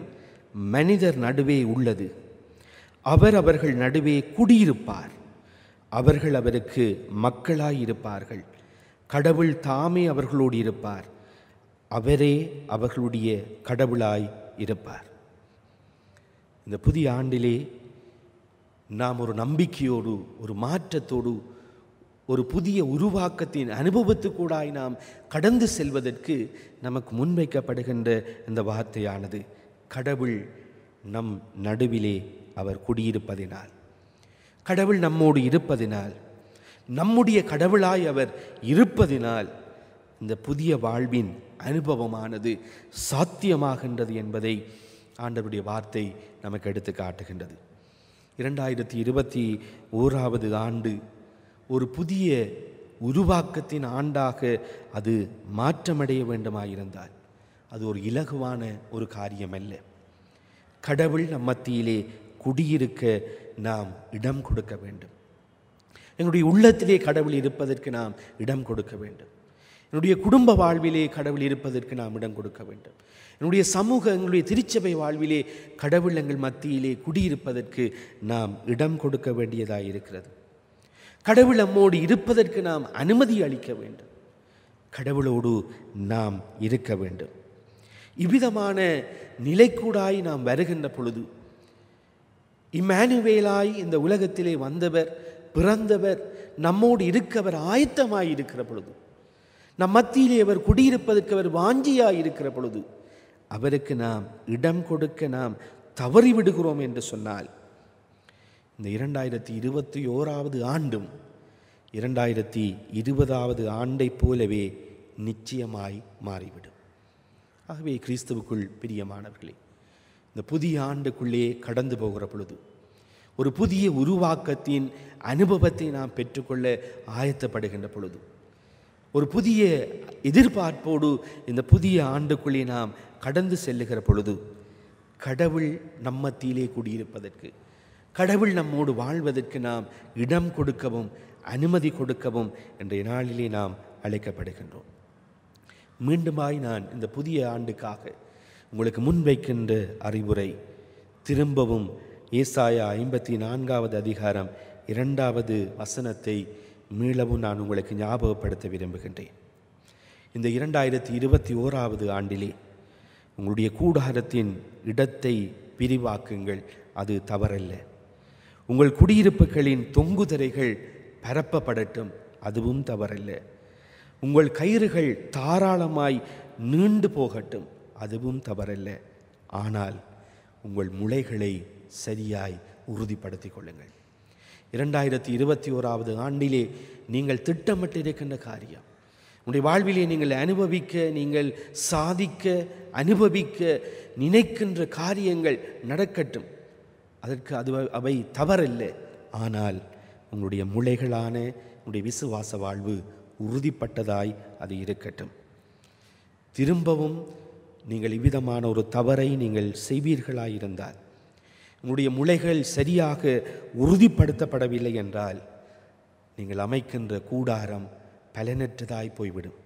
மனிதர் நடுவே உள்ளது, அவர் அவர்கள் நடுவே குடியிருப்பார், அவர்கள் அவருக்கு மக்களாயிருப்பார்கள், கடவுள் தாமே அவர்களோடு இருப்பார், அவரே அவர்களுடைய கடவுளாய் இருப்பார். இந்த புதிய ஆண்டிலே நாம் ஒரு நம்பிக்கையோடு, ஒரு மாற்றத்தோடு, ஒரு புதிய உருவாக்கத்தின் அனுபவத்துக்கூடாய் நாம் கடந்து செல்வதற்கு நமக்கு முன்வைக்கப்படுகின்ற இந்த வார்த்தையானது, கடவுள் நம் நடுவிலே அவர் குடியிருப்பதினால், கடவுள் நம்மோடு இருப்பதினால், நம்முடைய கடவுளாய் அவர் இருப்பதினால் இந்த புதிய வாழ்வின் அனுபவமானது சாத்தியமாகின்றது என்பதை ஆண்டவருடைய வார்த்தை நமக்கு எடுத்து காட்டுகின்றது. 2021ஆவது ஆண்டு ஒரு புதிய உருவாக்கத்தின் ஆண்டாக அது மாற்றமடைய வேண்டுமாயிருந்தால் அது ஒரு இலகுவான ஒரு காரியம் அல்ல. கடவுள் நம் மத்தியிலே குடியிருக்க நாம் இடம் கொடுக்க வேண்டும். என்னுடைய உள்ளத்திலே கடவுள் இருப்பதற்கு நாம் இடம் கொடுக்க வேண்டும். என்னுடைய குடும்ப வாழ்விலே கடவுள் இருப்பதற்கு நாம் இடம் கொடுக்க வேண்டும். என்னுடைய சமூக, எங்களுடைய திருச்சபை வாழ்விலே கடவுள் எங்கள் மத்தியிலே குடியிருப்பதற்கு நாம் இடம் கொடுக்க வேண்டியதாக இருக்கிறது. கடவுள் நம்மோடு இருப்பதற்கு நாம் அனுமதி அளிக்க வேண்டும். கடவுளோடு நாம் இருக்க வேண்டும். இவ்விதமான நிலைக்கூடாய் நாம் வருகின்ற பொழுது, இம்மானுவேலாய் இந்த உலகத்திலே வந்தவர், பிறந்தவர், நம்மோடு இருக்கவர் ஆயத்தமாய் இருக்கிற பொழுது, நம் மத்தியிலே அவர் குடியிருப்பதற்கு அவர் வாஞ்சியாய் இருக்கிற பொழுது, அவருக்கு நாம் இடம் கொடுக்க நாம் தவறிவிடுகிறோம் என்று சொன்னால், இந்த 2021ஆவது ஆண்டும் 2020ஆவது ஆண்டை போலவே நிச்சயமாய் மாறிவிடும். ஆகவே கிறிஸ்துவுக்குள் பிரியமானவர்களே, இந்த புதிய ஆண்டுக்குள்ளே கடந்து போகிற பொழுது ஒரு புதிய உருவாக்கத்தின் அனுபவத்தை நாம் பெற்றுக்கொள்ள ஆயத்தப்படுகின்ற பொழுது, ஒரு புதிய எதிர்பார்ப்போடு இந்த புதிய ஆண்டுக்குள்ளே நாம் கடந்து செல்லுகிற பொழுது, கடவுள் நம்மத்திலே குடியிருப்பதற்கு, கடவுள் நம்மோடு வாழ்வதற்கு நாம் இடம் கொடுக்கவும் அனுமதி கொடுக்கவும் இன்றைய நாளிலே நாம் அழைக்கப்படுகின்றோம். மீண்டுமாய் நான் இந்த புதிய ஆண்டுக்காக உங்களுக்கு முன்வைக்கின்ற அறிவுரை, திரும்பவும் ஏசாயா 54வது அதிகாரம் 2வது வசனத்தை மீளவும் நான் உங்களுக்கு ஞாபகப்படுத்த விரும்புகின்றேன். இந்த 2021ஆவது ஆண்டிலே உங்களுடைய கூடாரத்தின் இடத்தை விரிவாக்குங்கள், அது தவறல்ல. உங்கள் குடியிருப்புகளின் தொங்குதிரைகள் பரப்பப்படட்டும், அதுவும் தவறல்ல. உங்கள் கயிறுகள் தாராளமாய் நீண்டு போகட்டும், அதுவும் தவறல்ல. ஆனால் உங்கள் முளைகளை சரியாய் உறுதிப்படுத்திக் கொள்ளுங்கள். 2021ஆவது ஆண்டிலே நீங்கள் திட்டமிட்டிருக்கின்ற காரியம், உங்களுடைய வாழ்விலே நீங்கள் அனுபவிக்க, நீங்கள் சாதிக்க, அனுபவிக்க நினைக்கின்ற காரியங்கள் நடக்கட்டும். அதற்கு அவை தவறல்ல. ஆனால் உங்களுடைய முளைகளான உங்களுடைய விசுவாச வாழ்வு உறுதிப்பட்டதாய் அது இருக்கட்டும். திரும்பவும் நீங்கள் இவ்விதமான ஒரு தவறை நீங்கள் செய்வீர்களாயிருந்தால், உங்களுடைய முளைகள் சரியாக உறுதிப்படுத்தப்படவில்லை என்றால், நீங்கள் அமைக்கின்ற கூடாரம் பலனற்றதாய் போய்விடும்.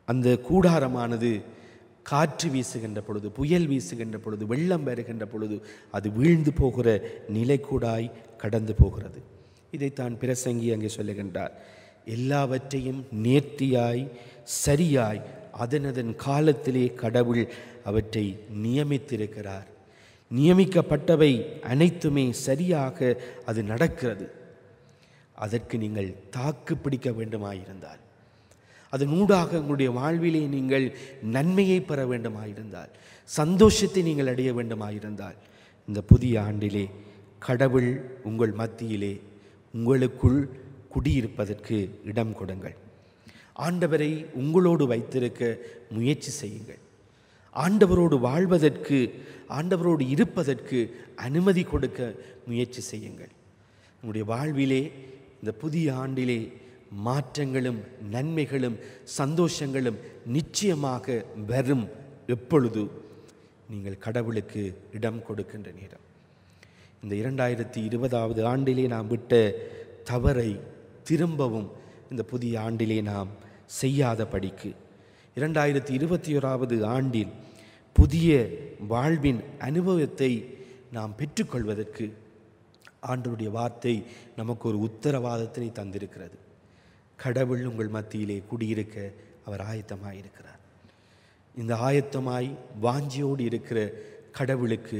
அந்த கூடாரமானது காற்று வீசுகின்ற பொழுது, புயல் வீசுகின்ற பொழுது, வெள்ளம் வருகின்ற பொழுது அது வீழ்ந்து போகிற நிலைக்கூடாய் கடந்து போகிறது. இதைத்தான் பிரசங்கி அங்கே சொல்லுகின்றார். எல்லாவற்றையும் நேர்த்தியாய் சரியாய் அதனதன் காலத்திலே கடவுள் அவற்றை நியமித்திருக்கிறார். நியமிக்கப்பட்டவை அனைத்துமே சரியாக அது நடக்கிறது. அதற்கு நீங்கள் தாக்கு பிடிக்க வேண்டுமாயிருந்தால், அதனூடாக உங்களுடைய வாழ்விலே நீங்கள் நன்மையை பெற வேண்டுமாயிருந்தால், சந்தோஷத்தை நீங்கள் அடைய வேண்டுமாயிருந்தால், இந்த புதிய ஆண்டிலே கடவுள் உங்கள் மத்தியிலே உங்களுக்குள் குடியிருப்பதற்கு இடம் கொடுங்கள். ஆண்டவரை உங்களோடு வைத்திருக்க முயற்சி செய்யுங்கள். ஆண்டவரோடு வாழ்வதற்கு, ஆண்டவரோடு இருப்பதற்கு அனுமதி கொடுக்க முயற்சி செய்யுங்கள். உங்களுடைய வாழ்விலே இந்த புதிய ஆண்டிலே மாற்றங்களும் நன்மைகளும் சந்தோஷங்களும் நிச்சயமாக வரும். எப்பொழுது நீங்கள் கடவுளுக்கு இடம் கொடுக்கின்ற நேரம். இந்த 2020 ஆண்டிலே நாம் விட்ட தவறை திரும்பவும் இந்த புதிய ஆண்டிலே நாம் செய்யாதபடிக்கு 2021 ஆண்டில் புதிய வாழ்வின் அனுபவத்தை நாம் பெற்றுக்கொள்வதற்கு ஆண்டவருடைய வார்த்தை நமக்கு ஒரு உத்தரவாதத்தினை தந்திருக்கிறது. கடவுள் உங்கள் மத்தியிலே குடியிருக்க அவர் ஆயத்தமாயிருக்கிறார். இந்த ஆயத்தமாய் வாஞ்சியோடு இருக்கிற கடவுளுக்கு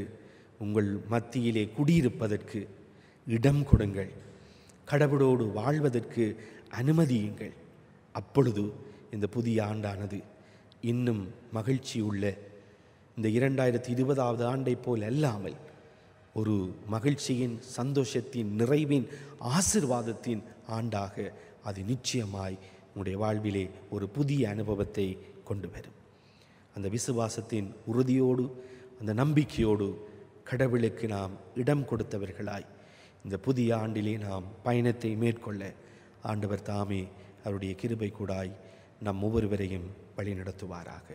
உங்கள் மத்தியிலே குடியிருப்பதற்கு இடம் கொடுங்கள். கடவுளோடு வாழ்வதற்கு அனுமதியுங்கள். அப்பொழுது இந்த புதிய ஆண்டானது இன்னும் மகிழ்ச்சி உள்ள இந்த 2020 ஆண்டை போல் அல்லாமல் ஒரு மகிழ்ச்சியின், சந்தோஷத்தின், நிறைவின், ஆசீர்வாதத்தின் ஆண்டாக அது நிச்சயமாய் உங்களுடைய வாழ்விலே ஒரு புதிய அனுபவத்தை கொண்டு வரும். அந்த விசுவாசத்தின் உறுதியோடு, அந்த நம்பிக்கையோடு கடவுளுக்கு நாம் இடம் கொடுத்தவர்களாய் இந்த புதிய ஆண்டிலே நாம் பயணத்தை மேற்கொள்ள ஆண்டவர் தாமே அவருடைய கிருபை கூடாய் நம் ஒவ்வொருவரையும் வழி நடத்துவாராக.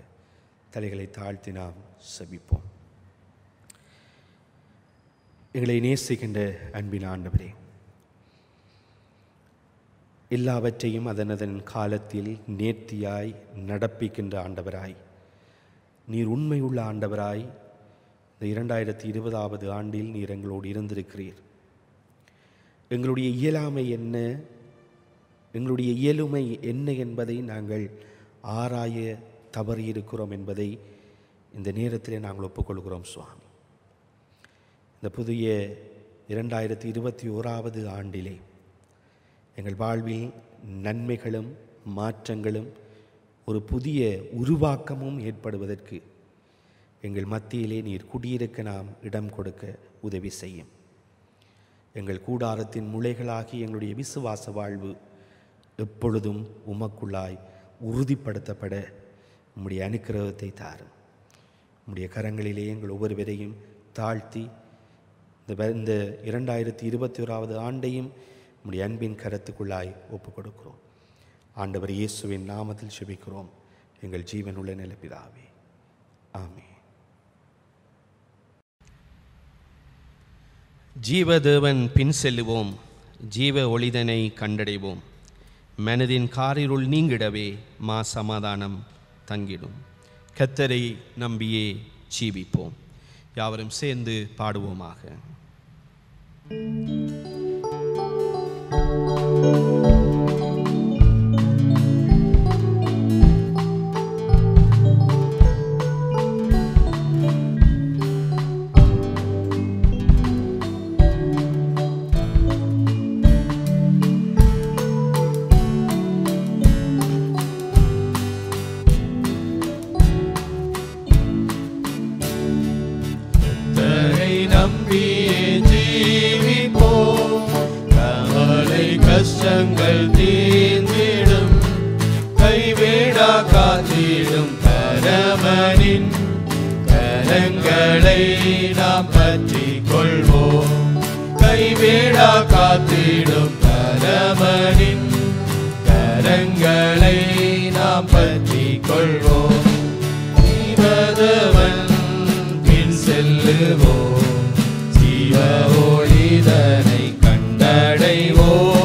தலைகளை தாழ்த்தி நாம் செபிப்போம். எங்களை நேசிக்கின்ற அன்பின் ஆண்டவரே, எல்லாவற்றையும் அதனதன் காலத்தில் நேர்த்தியாய் நடப்பிக்கின்ற ஆண்டவராய், நீர் உண்மையுள்ள ஆண்டவராய் இந்த 2020 ஆண்டில் நீர் எங்களோடு இருந்திருக்கிறீர். எங்களுடைய இயலாமை என்ன, எங்களுடைய இயலுமை என்ன என்பதை நாங்கள் ஆராய தவறியிருக்கிறோம் என்பதை இந்த நேரத்தில் நாங்கள் ஒப்புக்கொள்கிறோம் சுவாமி. இந்த புதிய 2021 ஆண்டிலே எங்கள் வாழ்வில் நன்மைகளும் மாற்றங்களும் ஒரு புதிய உருவாக்கமும் ஏற்படுவதற்கு எங்கள் மத்தியிலே நீர் குடியிருக்க நாம் இடம் கொடுக்க உதவி செய்யும். எங்கள் கூடாரத்தின் முளைகளாகி எங்களுடைய விசுவாச வாழ்வு எப்பொழுதும் உமக்குள்ளாய் உறுதிப்படுத்தப்பட உம்முடைய அனுக்கிரகத்தை தாரும். உம்முடைய கரங்களிலே எங்கள் ஒவ்வொருவரையும் தாழ்த்தி இந்த 2021 ஆண்டையும் உம்முடைய அன்பின் கரத்துக்குள்ளாய் ஒப்புக் கொடுக்கிறோம். ஆண்டவர் இயேசுவின் நாமத்தில் செபிக்கிறோம் எங்கள் ஜீவனுள்ள நல்ல பிதாவே, ஆமென். ஜீவதேவன் பின் செல்லுவோம், ஜீவ ஒளிதனை கண்டடைவோம். மனதின் காரிருள் நீங்கிடவே மா சமாதானம் தங்கிடும். கர்த்தரை நம்பியே ஜீவிப்போம். யாவரும் சேர்ந்து பாடுவோமாக.
கஷ்டங்கள் தீர்ந்திடும், கைவிடா காத்திடும் பரமனின் கரங்களை நாம் பற்றிக் கொள்வோம். கைவிடா காத்திடும் பரமனின் கரங்களை நாம் பற்றிக் கொள்வோம். ஜீவதேவன் பின் செல்லுவோம், ஜீவ ஒளிதனை கண்டடைவோம்.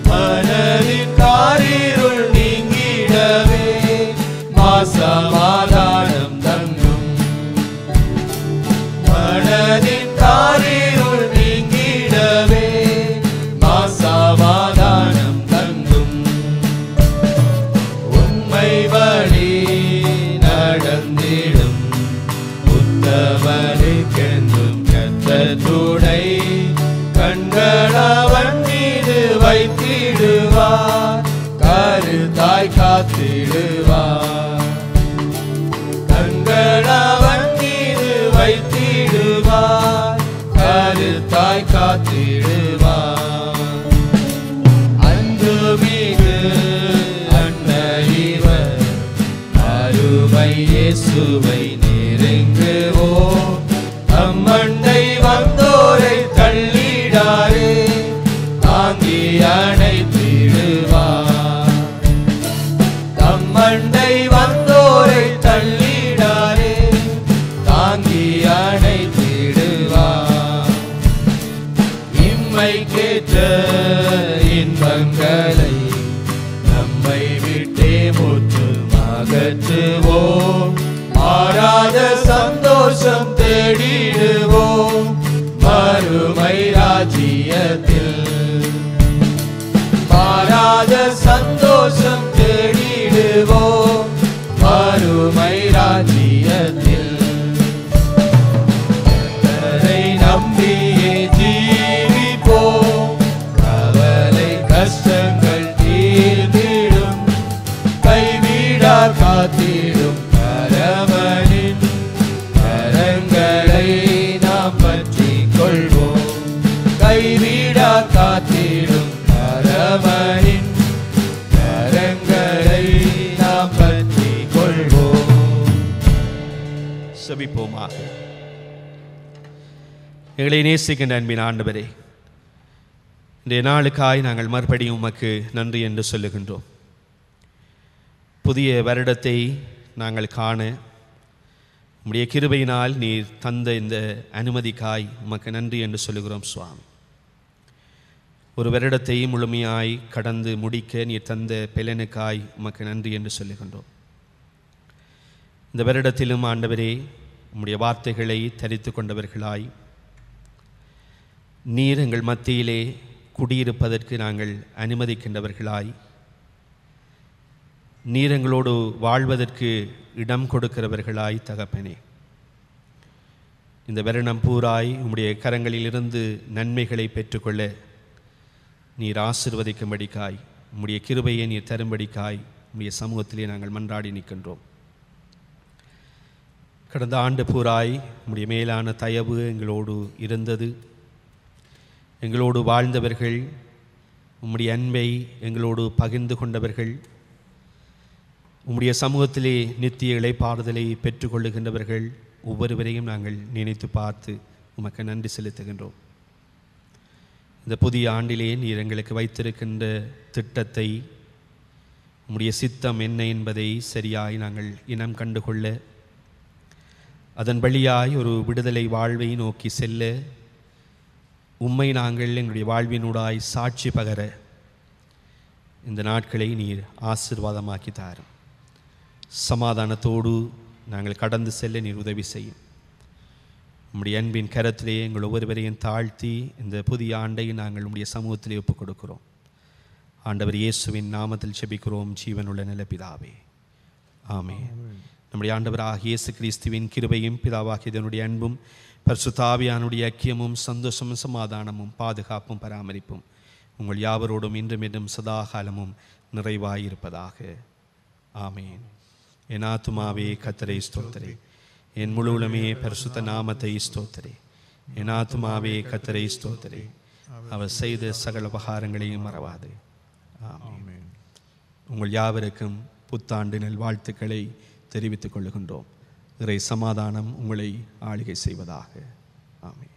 மனதின் காரிருள் நீங்கிடவே சமாதானம் தங்கும். மனதின் காரிருள் நீங்கிடவே சமாதானம் தங்கும். உண்மை வழி நடந்திடும் உத்தமனுக்கென்றும் கர்த்தர் துணை. கண்களவன் மீது வைத்திடுவார், கருத்தாய் காத்திடுவார். கண்களவன் மீது வைத்திடுவார், கருத்தாய் காத்திடுவார். இயேசுவை நெருங்குவோம். அம்மண்டை வந்தோரை தள்ளிடாரே, தாங்கி அணைத்திடுவார். தம்மண்டை வந்தோரை தள்ளிடாரே, தாங்கி அணைத்திடுவார். இம்மைக்கேற்ற இன்பங்களை நம்மை விட்டே முற்றும் அகற்றுவோம். மாறாத சந்தோஷம் தேடிடுவோம் மறுமை ராஜ்யத்தில். மாறாத சந்தோஷம் தேடிடுவோம் மறுமை ராஜ்யத்தில். கர்த்தரை நம்பியே ஜீவிப்போம், கவலை கஷ்டங்கள் தீர்ந்திடும். கைவிடா காத்திடும் கரவனின் கரங்களை நாம் பற்றிக் கொள்வோம். கைவிடா காத்திடும் கரவனின் கரங்களை நாம் பற்றிக் கொள்வோம்.
செபிப்போமாக. எங்களை நேசிக்கின்ற அன்பின் ஆண்டவரே, இன்றைய நாளுக்காய் நாங்கள் மறுபடியும் உமக்கு நன்றி என்று சொல்லுகின்றோம். புதிய வருடத்தை நாங்கள் காண உம்முடைய கிருபையினால் நீர் தந்த இந்த அனுமதிக்காய் உமக்கு நன்றி என்று சொல்லுகிறோம் சுவாமி. ஒரு வருடத்தை முழுமையாய் கடந்து முடிக்க நீர் தந்த பெலனுக்காய் உமக்கு நன்றி என்று சொல்லுகின்றோம். இந்த வருடத்திலும் ஆண்டவரே, உம்முடைய வார்த்தைகளை தரித்து கொண்டவர்களாய் நீர் எங்கள் மத்தியிலே குடியிருப்பதற்கு நாங்கள் அனுமதிக்கின்றவர்களாய், நீர் எங்களோடு வாழ்வதற்கு இடம் கொடுக்கிறவர்களாய் தகப்பனே, இந்த வருடம் பூராய் உம்முடைய கரங்களிலிருந்து நன்மைகளை பெற்றுக்கொள்ள நீர் ஆசீர்வதிக்கும்படிக்காய், உம்முடைய கிருபையை நீர் தரும்படிக்காய் உம்முடைய சமூகத்திலே நாங்கள் மன்றாடி நிற்கின்றோம். கடந்த ஆண்டு பூராய் உம்முடைய மேலான தயவு எங்களோடு இருந்தது. எங்களோடு வாழ்ந்தவர்கள், உம்முடைய அன்பை எங்களோடு பகிர்ந்து கொண்டவர்கள், உம்முடைய சமூகத்திலே நித்திய இளைப்பாறுதலை பெற்றுக்கொள்ளுகின்றவர்கள் ஒவ்வொருவரையும் நாங்கள் நினைத்து பார்த்து உமக்கு நன்றி செலுத்துகின்றோம். இந்த புதிய ஆண்டிலே நீர் எங்களுக்கு வைத்திருக்கின்ற திட்டத்தை, உம்முடைய சித்தம் என்ன என்பதை சரியாய் நாங்கள் இனம் கண்டுகொள்ள, அதன் வழியாய் ஒரு விடுதலை வாழ்வை நோக்கி செல்ல, உம்மை நாங்கள் எங்களுடைய வாழ்வினூடாய் சாட்சி பகர இந்த நாட்களை நீர் ஆசீர்வாதமாக்கி தாரும். சமாதானத்தோடு நாங்கள் கடந்து செல்ல நீர் உதவி செய்யும். உம்முடைய அன்பின் கரத்திலே எங்கள் ஒவ்வொருவரையும் தாழ்த்தி இந்த புதிய ஆண்டை நாங்கள் உம்முடைய சமூகத்திலே ஒப்புக் கொடுக்கிறோம். ஆண்டவர் இயேசுவின் நாமத்தில் செபிக்கிறோம் ஜீவனுள்ள நல்ல பிதாவே, ஆமென். நம்முடைய ஆண்டவராகிய இயேசு கிறிஸ்துவின் கிருபையும் பிதாவாகிய இதனுடைய அன்பும் பரிசுத்த ஆவியானுடைய ஐக்கியமும் சந்தோஷமும் சமாதானமும் பாதுகாப்பும் பராமரிப்பும் உங்கள் யாவரோடும் இன்றும் என்றும் சதா காலமும் நிறைவாயிருப்பதாக. ஆமென். என் ஆத்துமாவே கர்த்தரை ஸ்தோத்திரே, என் முழு உலமே பரிசுத்த நாமத்தை ஸ்தோத்திரே. என் ஆத்துமாவே கர்த்தரை ஸ்தோத்திரே, அவர் செய்த சகல உபகாரங்களையும் மறவாது. ஆமென். உங்கள் யாவருக்கும் புத்தாண்டு நல்வாழ்த்துக்களை தெரிவித்துக் கொள்ளுகின்றோம். இறை சமாதானம் உங்களை ஆளுகை செய்வதாக. ஆமென்.